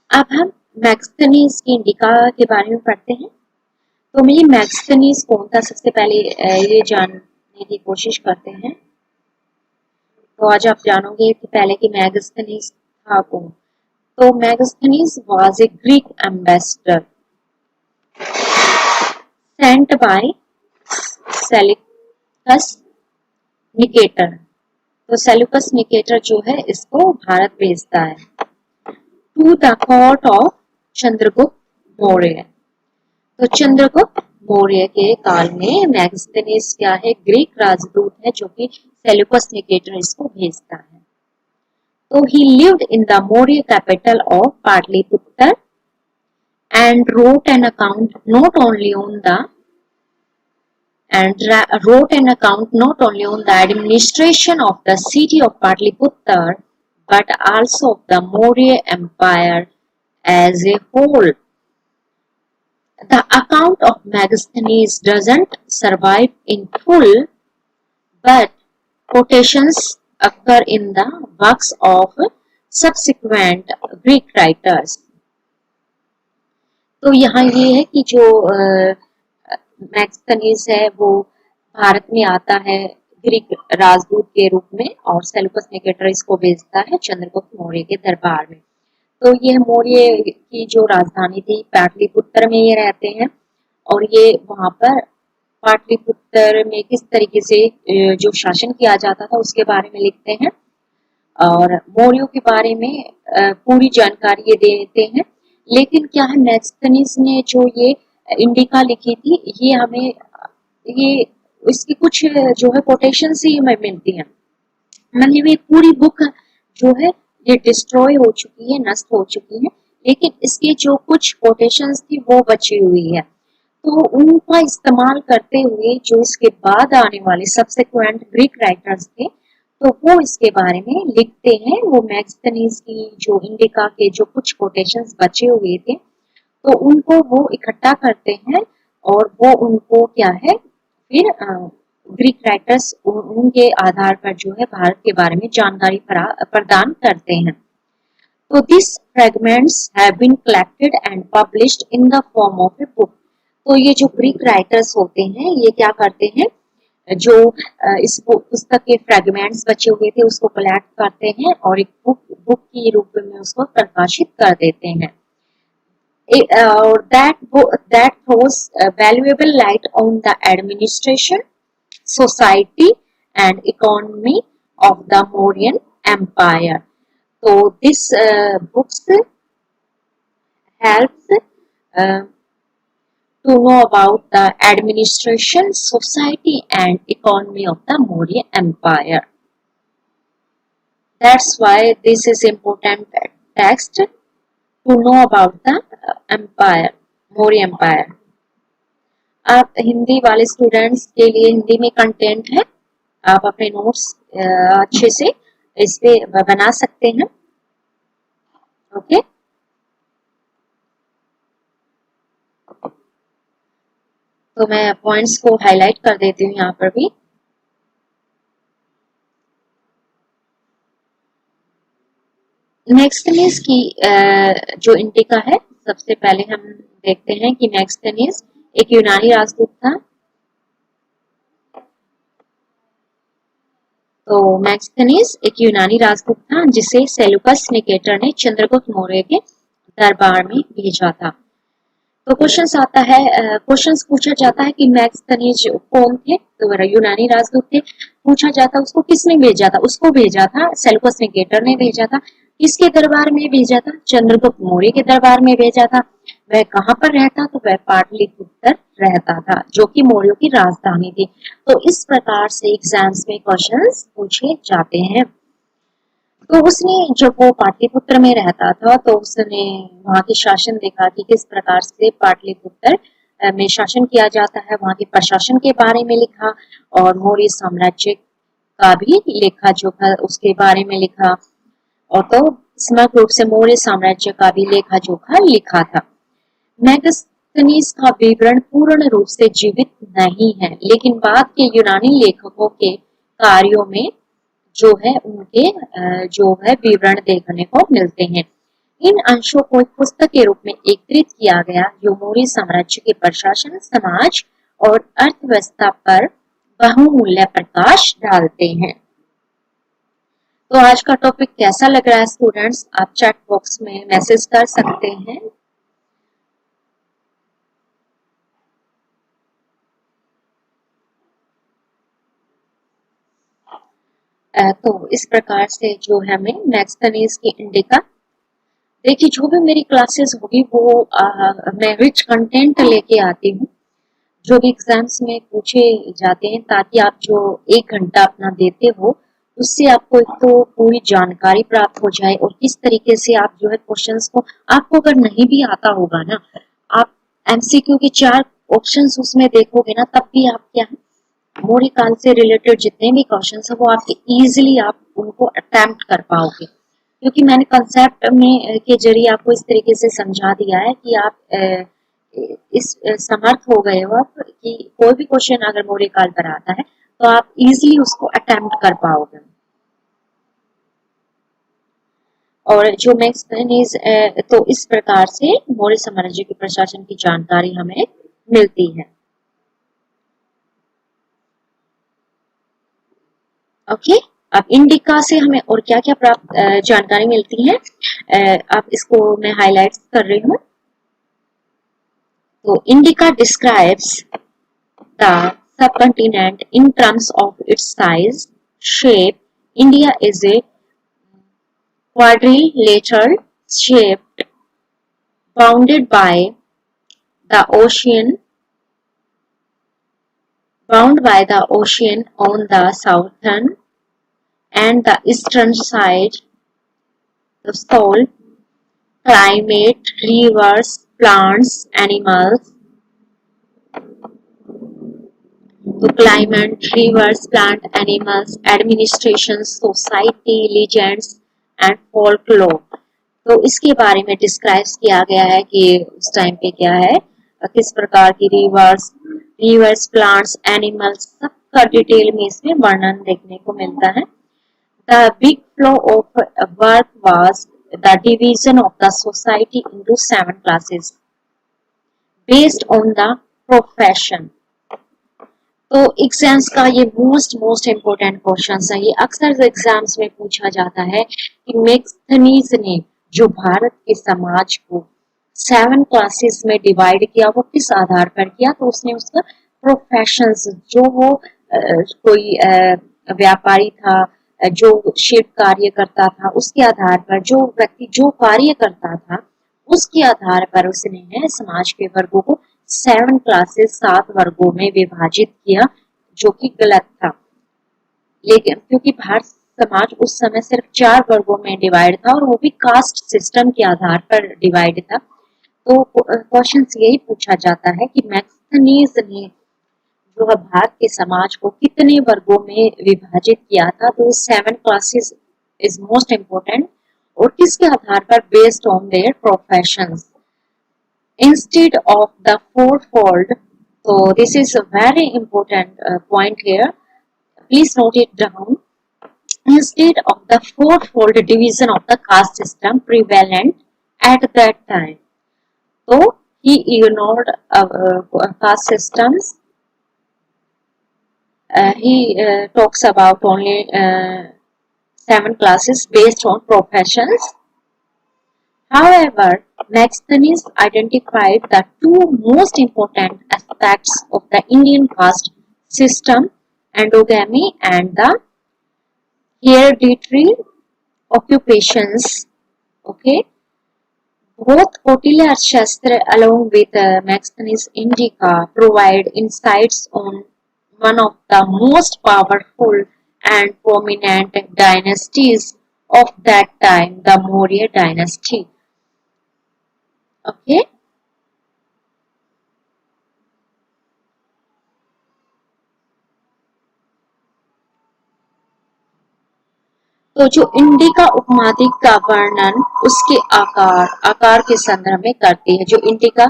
अब हम मैक्सथनीज की इंडिका के बारे में पढ़ते हैं। तो मैं मैक्सथनीज कौन था सबसे पहले ये जानने की कोशिश करते हैं। तो आज आप जानोगे कि पहले की मैगस्थनीज था कौन। तो Megasthenes was a Greek ambassador sent by Seleucus Nicator. तो सेल्यूकस निकेटर जो है इसको भारत भेजता है to the court of Chandragupta Maurya. तो चंद्रगुप्त मौर्य के काल में मैगस्थनीज क्या है, ग्रीक राजदूत है जो कि सेल्यूकस निकेटर इसको भेजता है। So he lived in the Maurya capital of Patliputra and wrote an account not only on the administration of the city of Patliputra but also of the Maurya Empire as a whole. The account of Megasthenes doesn't survive in full, but quotations occur in the works of subsequent Greek writers. तो यहाँ ये है कि जो मैक्सथनीज है वो भारत में आता है ग्रीक राजदूत के रूप में और सेल्यूकस निकेटर इसको भेजता है चंद्रगुप्त मौर्य के दरबार में। तो यह मौर्य की जो राजधानी थी पाटलिपुत्र में ये रहते हैं और ये वहां पर पाटलिपुत्र में किस तरीके से जो शासन किया जाता था उसके बारे में लिखते हैं और मौर्यों के बारे में पूरी जानकारी ये देते हैं। लेकिन क्या है मैक्सथनीज ने जो ये इंडिका लिखी थी ये हमें ये इसकी कुछ जो है कोटेशन ही हमें मिलती है, मतलब ये पूरी बुक जो है ये डिस्ट्रॉय हो चुकी है, नष्ट हो चुकी है, लेकिन इसकी जो कुछ कोटेशंस थी वो बची हुई है। तो उनका इस्तेमाल करते हुए जो इसके बाद आने वाले सब्सिक्वेंट ग्रीक राइटर्स थे तो वो इसके बारे में लिखते हैं। वो मैक्सथनीज की जो इंडिका के जो कुछ कोटेशंस बचे हुए थे तो उनको वो इकट्ठा करते हैं और वो उनको क्या है फिर ग्रीक राइटर्स उनके आधार पर जो है भारत के बारे में जानकारी प्रदान करते हैं। तो this fragments have been collected and published in the form of a book. तो ये जो ग्रीक राइटर्स होते हैं ये क्या करते हैं, जो इस पुस्तक के फ्रेगमेंट्स बचे हुए थे उसको कलेक्ट करते हैं और एक बुक के रूप में उसको प्रकाशित कर देते हैं। that throws valuable light on the administration, society and economy of the Mauryan Empire. So this books helps to know about the administration, society and economy of the Mauryan Empire. That's why this is important text to know about the empire, Maurya Empire. आप हिंदी वाले students के लिए हिंदी में content है, आप अपने notes अच्छे से इस पे बना सकते हैं। ओके तो मैं पॉइंट्स को हाईलाइट कर देती हूँ यहाँ पर भी। मैक्सथनीज की जो इंडिका है सबसे पहले हम देखते हैं कि मैक्सथनीज एक यूनानी राजदूत था। तो मैक्सथनीज एक यूनानी राजदूत था जिसे सेल्यूकस निकेटर ने चंद्रगुप्त मौर्य के दरबार में भेजा था। तो क्वेश्चन आता है, क्वेश्चन पूछा जाता है कि मैक्सथनीज कौन थे, तो यूनानी राजदूत थे। पूछा जाता उसको किसने भेजा था, उसको भेजा था सेल्यूकस निकेटर ने भेजा था। किसके दरबार में भेजा था, चंद्रगुप्त मौर्य के दरबार में भेजा था। वह कहाँ पर रहता, तो वह पाटलिपुत्र रहता था जो कि मौर्यों की राजधानी थी। तो इस प्रकार से एग्जाम्स में क्वेश्चंस पूछे जाते हैं। तो उसने जब वो पाटलिपुत्र में रहता था तो उसने वहां की शासन देखा कि किस प्रकार से पाटलिपुत्र में शासन किया जाता है, वहां के प्रशासन के बारे में लिखा और मौर्य साम्राज्य का भी लेखा जोखा उसके बारे में लिखा और तो समग्र रूप से मौर्य साम्राज्य का भी लेखा जोखा लिखा था। मैगस्थनीज का विवरण पूर्ण रूप से जीवित नहीं है, लेकिन बाद के यूनानी लेखकों के कार्यों में जो है उनके जो है विवरण देखने को मिलते हैं। इन अंशों को एक पुस्तक के रूप में एकत्रित किया गया जो मौर्य साम्राज्य के प्रशासन, समाज और अर्थव्यवस्था पर बहुमूल्य प्रकाश डालते हैं। तो आज का टॉपिक कैसा लग रहा है स्टूडेंट्स, आप चैट बॉक्स में मैसेज कर सकते हैं। तो इस प्रकार से जो है हमें मैक्सथनीज की इंडिका, देखिए जो भी मेरी क्लासेस होगी वो मैं रिच कंटेंट लेके आती हूँ जो भी एग्जाम्स में पूछे जाते हैं, ताकि आप जो 1 घंटा अपना देते हो उससे आपको एक तो पूरी जानकारी प्राप्त हो जाए और किस तरीके से आप जो है क्वेश्चंस को, आपको अगर नहीं भी आता होगा ना, आप एमसीक्यू के 4 ऑप्शंस उसमें देखोगे ना, तब भी आप क्या है मौर्य काल से रिलेटेड जितने भी क्वेश्चंस है वो आपके इजीली आप उनको अटेम्प्ट कर पाओगे, क्योंकि मैंने कंसेप्ट में के जरिए आपको इस तरीके से समझा दिया है कि आप इस समर्थ हो गए हो आप कि कोई भी क्वेश्चन अगर मौर्य काल पर आता है तो आप इजीली उसको अटेम्प्ट कर पाओगे। और जो नेक्स्ट इज, तो इस प्रकार से मौर्य साम्राज्य के प्रशासन की जानकारी हमें मिलती है। ओके, अब इंडिका से हमें और क्या क्या प्राप्त जानकारी मिलती है, आप इसको मैं हाईलाइट कर रही हूँ। तो indica describes the subcontinent in terms of its size, shape. India is a quadrilateral shaped, bounded by the ocean, bound by the ocean on the southern and the eastern side. The soil, climate, rivers, plants, animals. तो climate, rivers, plant, animals, administration, society, legends and folklore. तो इसके बारे में describe किया गया है कि उस टाइम पे क्या है, किस प्रकार की रिवर्स, प्लांट्स, एनिमल्स, सबका डिटेल में इसमें वर्णन देखने को मिलता है। The big flow of work was the division of the society into 7 classes based on the profession. तो एग्जाम्स का ये मोस्ट इम्पोर्टेंट क्वेश्चन है, ये अक्सर एग्जाम्स में पूछा जाता है कि मैग्स्थनीज ने जो भारत के समाज को 7 क्लासेस में डिवाइड किया वो किस आधार पर किया, तो उसने उसका प्रोफेशंस, जो वो कोई व्यापारी था, जो शिल्प कार्य करता था, उसके आधार पर जो व्यक्ति जो कार्य करता था उसके आधार पर उसने समाज के वर्गों को 7 क्लासेस 7 वर्गों में विभाजित किया, जो कि गलत था। लेकिन क्योंकि भारत समाज उस समय सिर्फ 4 वर्गों में डिवाइड था और वो भी कास्ट सिस्टम के आधार पर डिवाइड था, तो क्वेश्चन यही पूछा जाता है कि मैग्स्थनीज ने जो है भारत के समाज को कितने वर्गों में विभाजित किया था, तो 7 क्लासेस इज मोस्ट इम्पोर्टेंट, और किसके आधार पर, based on their professions instead of the fourfold. So this is a very important point here, please note it down. Instead of the fourfold division of the caste system prevalent at that time, so he ignored caste systems. He talks about only 7 classes based on professions. However, Megasthenes identified the 2 most important aspects of the Indian caste system, endogamy and the hereditary occupations. Okay, both Kautilya Arthashastra along with Megasthenes Indica provide insights on one of the most powerful and prominent dynasties of that time, the Maurya dynasty. Okay, तो जो indica उपमहाद्वीप का वर्णन उसके आकार के संदर्भ में करती है। जो इंडिका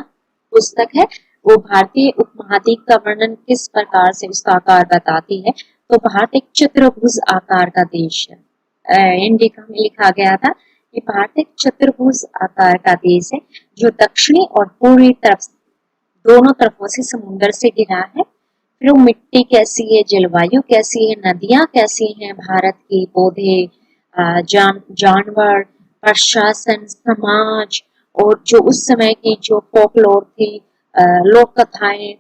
पुस्तक है वो भारतीय उपमहाद्वीप का वर्णन किस प्रकार से उसका आकार बताती है, तो भारत एक चतुर्भुज आकार का देश है। इंडिका में लिखा गया था कि भारत एक चतुर्भुज आकार का देश है जो दक्षिणी और पूर्वी तरफ दोनों तरफों से समुद्र से घिरा है। फिर वो मिट्टी कैसी है, जलवायु कैसी है, नदियां कैसी हैं, भारत की पौधे, जानवर, प्रशासन, समाज, और जो उस समय की जो फोकलोर थी, लोक कथाएं,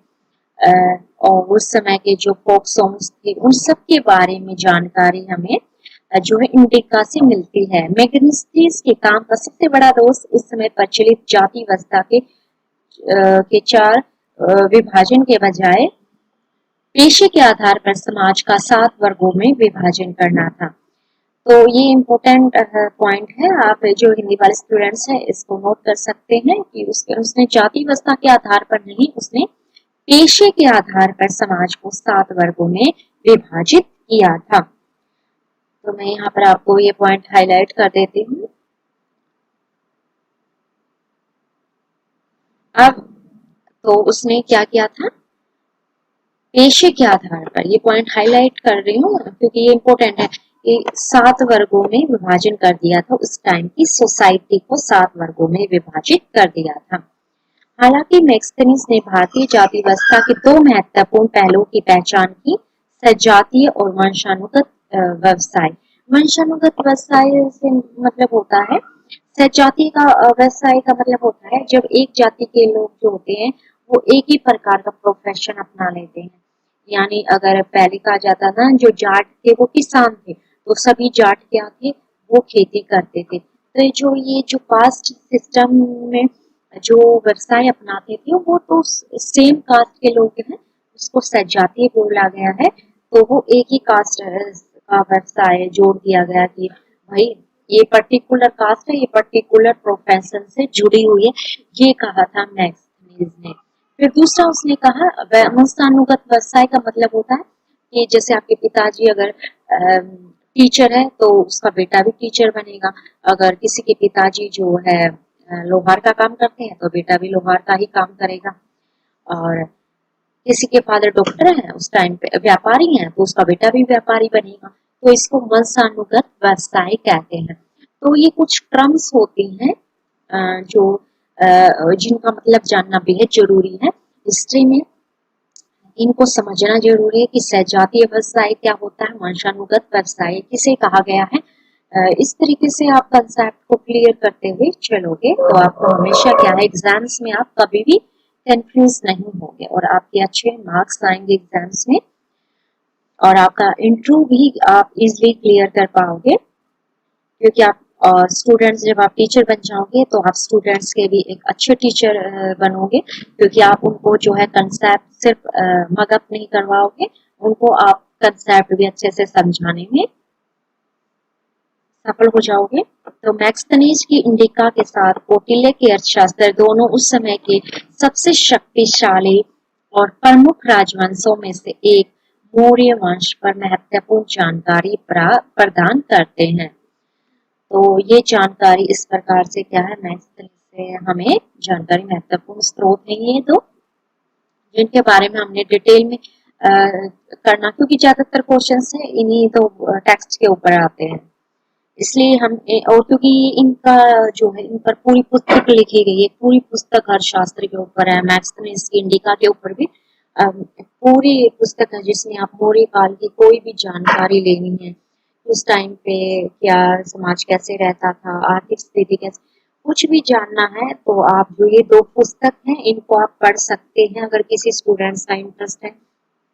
और उस समय के जो फोक सॉन्ग्स थे, उन सब के बारे में जानकारी हमें जो है इंडिका से मिलती है। मैग्स्थनीज के काम का सबसे बड़ा दोष उस समय प्रचलित जाति व्यवस्था के 4 विभाजन के बजाय पेशे के आधार पर समाज का 7 वर्गों में विभाजन करना था। तो ये इम्पोर्टेंट पॉइंट है, आप जो हिंदी वाले स्टूडेंट्स हैं इसको नोट कर सकते हैं कि उसने जाति व्यवस्था के आधार पर नहीं, उसने पेशे के आधार पर समाज को 7 वर्गों में विभाजित किया था। तो मैं यहाँ पर आपको ये पॉइंट हाईलाइट कर देती हूँ। अब तो उसने क्या किया था, पेशे के आधार पर, ये पॉइंट हाईलाइट कर रही हूँ क्योंकि ये इंपॉर्टेंट है, कि 7 वर्गों में विभाजन कर दिया था, उस टाइम की सोसाइटी को 7 वर्गों में विभाजित कर दिया था। हालांकि मैक्सथनीज ने भारतीय जाति व्यवस्था के 2 महत्वपूर्ण पहलुओं की पहचान की, सजातीय और वंशानुगत व्यवसाय। वंशानुगत व्यवसाय से मतलब होता है, सजातीय का व्यवसाय का मतलब होता है जब एक जाति के लोग जो होते हैं वो एक ही प्रकार का प्रोफेशन अपना लेते हैं। यानी अगर पहले कहा जाता ना, जो जाट थे वो किसान थे, तो सभी जाट क्या थे, वो खेती करते थे। तो ये जो कास्ट सिस्टम में जो व्यवसाय अपनाते थे वो तो सेम कास्ट के लोग हैं, उसको सजातीय बोला गया है। तो वो एक ही कास्ट का व्यवसाय जोड़ दिया गया कि भाई ये पर्टिकुलर कास्ट है, ये पर्टिकुलर प्रोफेशन से जुड़ी हुई है, ये कहा था मैक्स ने। फिर दूसरा उसने कहा, वंशानुगत व्यवसाय का मतलब होता है कि जैसे आपके पिताजी अगर टीचर है तो उसका बेटा भी टीचर बनेगा, अगर किसी के पिताजी जो है लोहार का काम करते हैं तो बेटा भी लोहार का ही काम करेगा, और किसी के फादर डॉक्टर है, उस टाइम पे व्यापारी है तो उसका बेटा भी व्यापारी बनेगा। तो इसको वंशानुगत व्यवसाय कहते हैं। तो ये कुछ टर्म्स होती हैं जो जिनका मतलब जानना बेहद जरूरी है हिस्ट्री में। इनको समझना जरूरी है कि सजातीय व्यवसाय क्या होता है, वंशानुगत व्यवसाय किसे कहा गया है। इस तरीके से आप कंसेप्ट को क्लियर करते हुए चलोगे तो आपको हमेशा क्या है, एग्जाम्स में आप कभी भी कंफ्यूज नहीं होंगे और आपके अच्छे मार्क्स आएंगे एग्जाम्स में, और आपका इंटरव्यू भी आप इजिली क्लियर कर पाओगे, क्योंकि आप स्टूडेंट्स जब आप टीचर बन जाओगे तो आप स्टूडेंट्स के भी एक अच्छे टीचर बनोगे, क्योंकि आप उनको जो है कंसेप्ट सिर्फ मगअप नहीं करवाओगे, उनको आप कंसेप्ट भी अच्छे से समझाने में सफल हो जाओगे। तो मैक्सथनीज की इंडिका के साथ कौटिल्य के अर्थशास्त्र दोनों उस समय के सबसे शक्तिशाली और प्रमुख राजवंशों में से एक मौर्य वंश पर महत्वपूर्ण जानकारी प्रदान करते हैं। तो ये जानकारी इस प्रकार से क्या है, मैक्सथनीज से हमें जानकारी महत्वपूर्ण स्रोत है ये दो, जिनके बारे में हमने डिटेल में करना, क्योंकि ज्यादातर क्वेश्चंस है इन्हीं दो टेक्स्ट के ऊपर आते हैं, इसलिए हम और क्योंकि इनका जो है इन पर पूरी पुस्तक लिखी गई है, पूरी पुस्तक अर्थशास्त्र के ऊपर है, मैक्सथनीज की इंडिका के ऊपर भी पूरी पुस्तक है जिसमें आप मौर्य काल की कोई भी जानकारी लेनी है, उस टाइम पे क्या समाज कैसे रहता था, आर्थिक स्थिति कैसे, कुछ भी जानना है तो आप जो ये 2 पुस्तक हैं इनको आप पढ़ सकते हैं अगर किसी स्टूडेंट्स का इंटरेस्ट है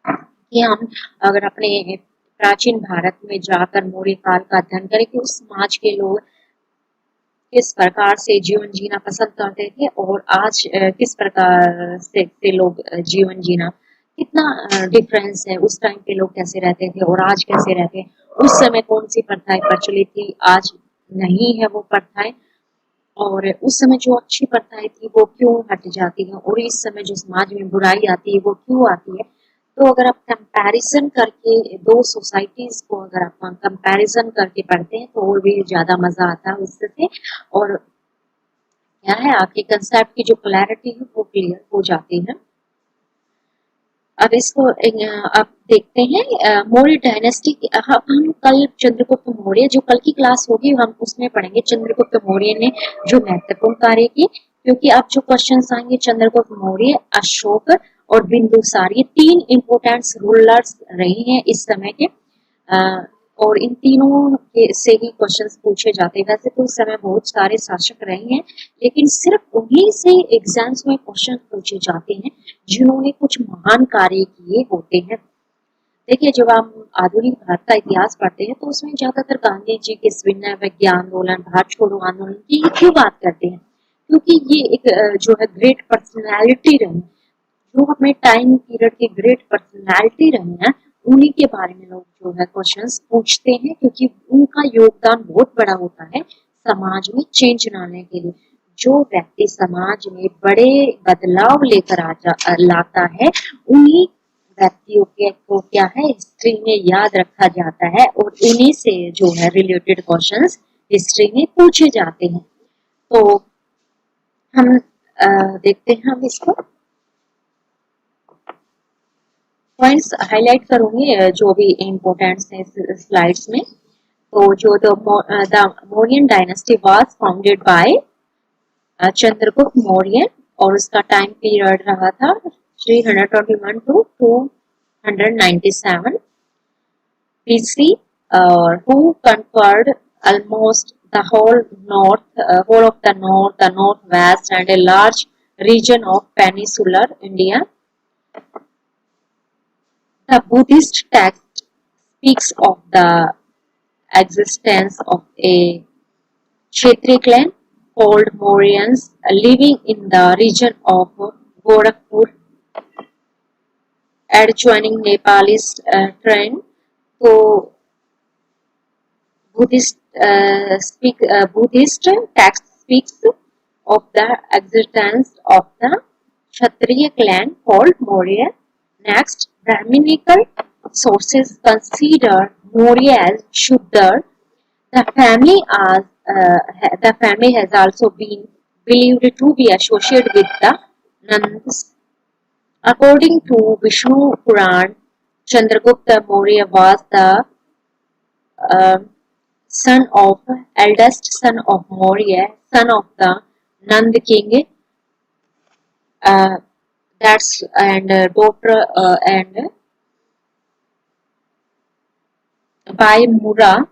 कि हम अगर अपने प्राचीन भारत में जाकर मौर्य काल का अध्ययन करें कि उस समाज के लोग किस प्रकार से जीवन जीना पसंद करते थे और आज किस प्रकार से लोग जीवन जीना, कितना डिफरेंस है, उस टाइम पे लोग कैसे रहते थे और आज कैसे रहते हैं, उस समय कौन सी प्रथाएं प्रचलित थी, आज नहीं है वो प्रथाएं, और उस समय जो अच्छी प्रथाएं थी वो क्यों हट जाती है, और इस समय जो समाज में बुराई आती है वो क्यों आती है। तो अगर आप कंपैरिजन करके 2 सोसाइटीज को अगर आप कंपैरिजन करके पढ़ते हैं तो और भी ज्यादा मजा आता है उससे, और क्या है आपके कंसेप्ट की जो क्लैरिटी है वो क्लियर हो जाती है। अब इसको आप देखते हैं मौर्य डायनेस्टी। हम कल चंद्रगुप्त मौर्य, जो कल की क्लास होगी हम उसमें पढ़ेंगे चंद्रगुप्त मौर्य ने जो महत्वपूर्ण कार्य की, क्योंकि अब जो क्वेश्चंस आएंगे चंद्रगुप्त मौर्य, अशोक और बिंदुसार, ये 3 इम्पोर्टेंट रूलर्स रहे हैं इस समय के, और इन तीनों से ही क्वेश्चंस पूछे जाते हैं। वैसे तो उस समय बहुत सारे शासक रहे हैं, लेकिन सिर्फ उन्हीं से एग्जाम्स में क्वेश्चन पूछे जाते हैं जिन्होंने कुछ महान कार्य किए होते हैं। देखिए जब हम आधुनिक भारत का इतिहास पढ़ते हैं तो उसमें ज्यादातर गांधी जी के विनय विज्ञान आंदोलन, भारत छोड़ो आंदोलन की क्यों बात करते हैं, क्योंकि ये एक जो है ग्रेट पर्सनैलिटी रहे, जो अपने टाइम पीरियड के ग्रेट पर्सनैलिटी रहे हैं, उन्हीं के बारे में लोग जो है क्वेश्चंस पूछते हैं, क्योंकि उनका योगदान बहुत बड़ा होता है समाज में चेंज लाने के लिए। जो व्यक्ति समाज में बड़े बदलाव लेकर लाता है, उन्हीं व्यक्तियों के को क्या है हिस्ट्री में याद रखा जाता है, और उन्हीं से जो है रिलेटेड क्वेश्चंस हिस्ट्री में पूछे जाते हैं। तो हम देखते हैं हम इसको, पॉइंट्स हाईलाइट करूंगी जो भी इम्पोर्टेंट है स्लाइड्स में। तो जो the Mauryan dynasty was founded by Chandragupta Maurya, और उसका टाइम पीरियड रहा था 321 to 297 BC, who conquered almost the whole of the northwest, and a large region of peninsular India. The Buddhist text speaks of the existence of a Kshatriya clan called Mauryans living in the region of Gorakhpur, adjoining Nepalese terrain. So Buddhist text speaks of the existence of the Kshatriya clan called Maurya. Next, Brahminical sources consider Maurya as Shudra. The family has also been believed to be associated with the Nandas. According to Vishnu Puran, Chandragupta Maurya was the eldest son of Maurya, son of the Nand king. That's and daughter and by Mura,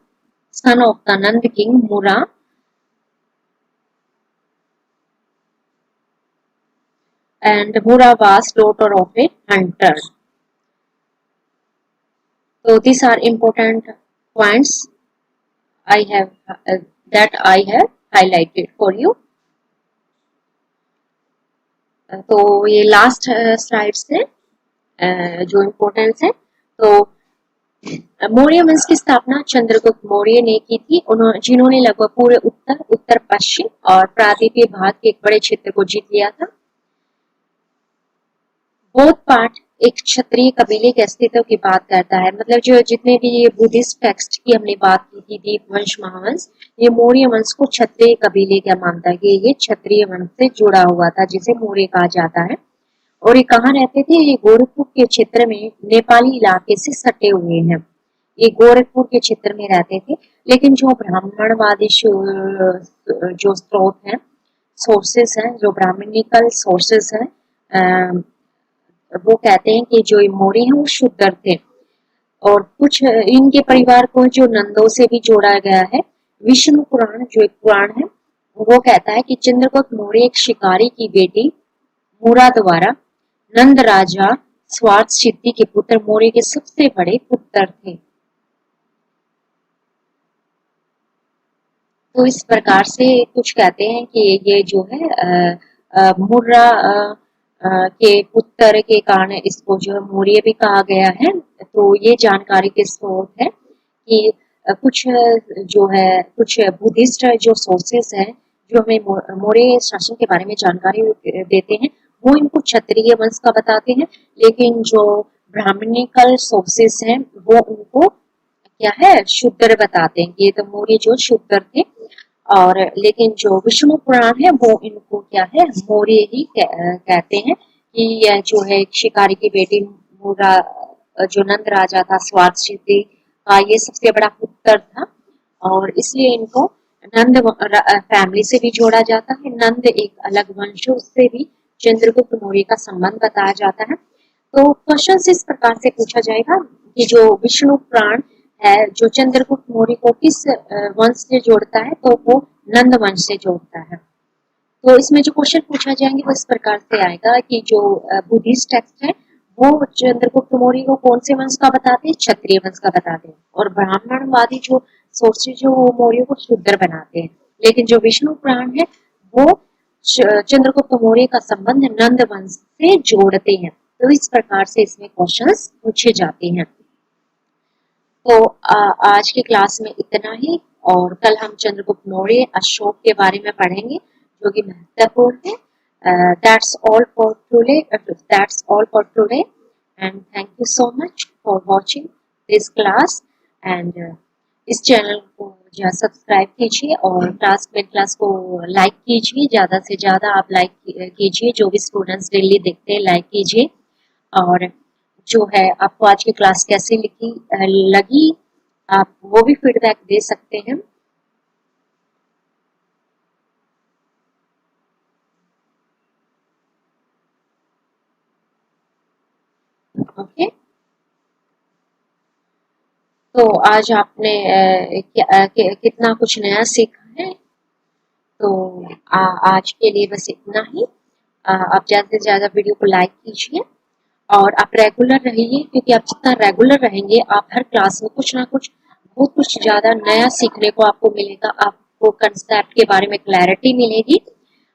son of the Nand king Mura, and Mura was daughter of a hunter. So these are important points I have highlighted for you. तो ये last slides है जो importance है। तो मौर्य वंश की स्थापना चंद्रगुप्त मौर्य ने की थी, जिन्होंने लगभग पूरे उत्तर पश्चिम और प्रांतीय भाग के एक बड़े क्षेत्र को जीत लिया था। बौद्ध पाठ एक क्षत्रिय कबीले के अस्तित्व की बात करता है। मतलब जो जितने भी ये बुद्धिस्ट टेक्स्ट की हमने बात की थी, दीपवंश, महावंश, ये मौर्य वंश को क्षत्रिय कबीले का मानता है कि ये क्षत्रिय वंश से जुड़ा हुआ था, जिसे मौर्य कहा जाता है। और ये कहाँ रहते थे? ये गोरखपुर के क्षेत्र में नेपाली इलाके से सटे हुए हैं। ये गोरखपुर के क्षेत्र में रहते थे। लेकिन जो ब्राह्मणवादी जो स्रोत हैं, सोर्सेस हैं, जो ब्राह्मणिकल सोर्सेस हैं, वो कहते हैं कि जो मौर्य हैं वो शूद्र थे, और कुछ इनके परिवार को जो नंदों से भी जोड़ा गया है। विष्णु पुराण जो एक पुराण है, वो कहता है कि चंद्रगुप्त मौर्य एक शिकारी की बेटी मुरा द्वारा नंद राजा स्वार्थ सिद्धि के पुत्र मौर्य के सबसे बड़े पुत्र थे। तो इस प्रकार से कुछ कहते हैं कि ये जो है मुर्रा के पुत्र के कारण इसको जो है मौर्य भी कहा गया है। तो ये जानकारी के स्रोत है कि कुछ जो है कुछ बुद्धिस्ट जो सोर्सेस हैं जो हमें मौर्य शासन के बारे में जानकारी देते हैं, वो इनको क्षत्रिय वंश का बताते हैं। लेकिन जो ब्राह्मणिकल सोर्सेस हैं वो उनको क्या है, शूद्र बताते हैं। ये तो मौर्य जो शूद्र थे। और लेकिन जो विष्णु पुराण है वो इनको क्या है, मौर्य ही कहते हैं कि यह जो है शिकारी की बेटी मुरा, जो नंद राजा था स्वार्थ सिद्धि का, ये सबसे बड़ा पुत्र था, और इसलिए इनको नंद फैमिली से भी जोड़ा जाता है। नंद एक अलग वंश, उससे भी चंद्रगुप्त मौर्य का संबंध बताया जाता है। तो क्वेश्चन इस प्रकार से पूछा जाएगा कि जो विष्णु पुराण है जो चंद्रगुप्त मौर्य को किस वंश से जोड़ता है, तो वो नंद वंश से जोड़ता है। तो इसमें जो क्वेश्चन पूछा जाएंगे वो इस प्रकार से आएगा कि जो बुद्धिस्ट टेक्स्ट है वो चंद्रगुप्त मौर्य को कौन से वंश का बताते हैं, क्षत्रिय वंश का बताते हैं। और ब्राह्मणवादी जो सोर्सेज जो मौर्य को शूद्र बनाते हैं। लेकिन जो विष्णु पुराण है वो चंद्रगुप्त मौर्य का संबंध नंद वंश से जोड़ते हैं। तो इस प्रकार से इसमें क्वेश्चंस पूछे जाते हैं। तो आज की क्लास में इतना ही, और कल हम चंद्रगुप्त मौर्य अशोक के बारे में पढ़ेंगे जो कि महत्वपूर्ण है। That's all for today and thank you so much for watching this class and इस चैनल को जो सब्सक्राइब कीजिए और क्लास को लाइक कीजिए, ज़्यादा से ज़्यादा आप लाइक कीजिए। जो भी स्टूडेंट्स डेली देखते हैं लाइक कीजिए। और जो है आपको आज की क्लास कैसी लगी, आप वो भी फीडबैक दे सकते हैं। ओके, तो आज आपने कितना कुछ नया सीखा है। तो आज के लिए बस इतना ही। आप ज़्यादा से ज़्यादा वीडियो को लाइक कीजिए और आप रेगुलर रहिए, क्योंकि आप जितना रेगुलर रहेंगे आप हर क्लास में कुछ ना कुछ बहुत कुछ ज़्यादा नया सीखने को आपको मिलेगा। आपको कंसेप्ट के बारे में क्लैरिटी मिलेगी,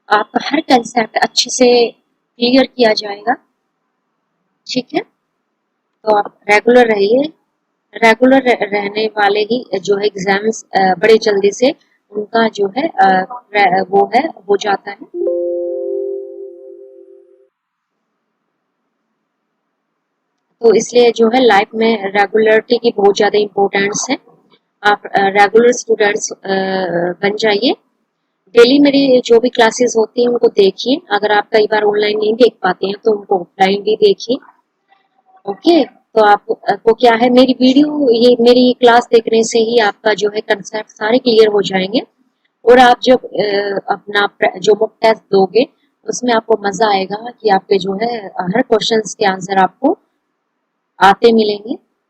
आपका हर कंसेप्ट अच्छे से क्लियर किया जाएगा। ठीक है, तो आप रेगुलर रहिए। रेगुलर रहने वाले ही जो है एग्जाम्स बड़े जल्दी से उनका जो है वो है हो जाता है। तो इसलिए जो है लाइफ में रेगुलरिटी की बहुत ज़्यादा इम्पोर्टेंस है। आप रेगुलर स्टूडेंट्स बन जाइए। डेली मेरी जो भी क्लासेस होती हैं उनको देखिए। अगर आप कई बार ऑनलाइन नहीं देख पाते हैं तो उनको ऑफलाइन भी देखिए। ओके, तो आपको क्या है, मेरी वीडियो ये मेरी क्लास देखने से ही आपका जो है कंसेप्ट सारे क्लियर हो जाएंगे। और आप जब अपना जो मॉक टेस्ट दोगे उसमें आपको मजा आएगा कि आपके जो है हर क्वेश्चंस के आंसर आपको आते मिलेंगे।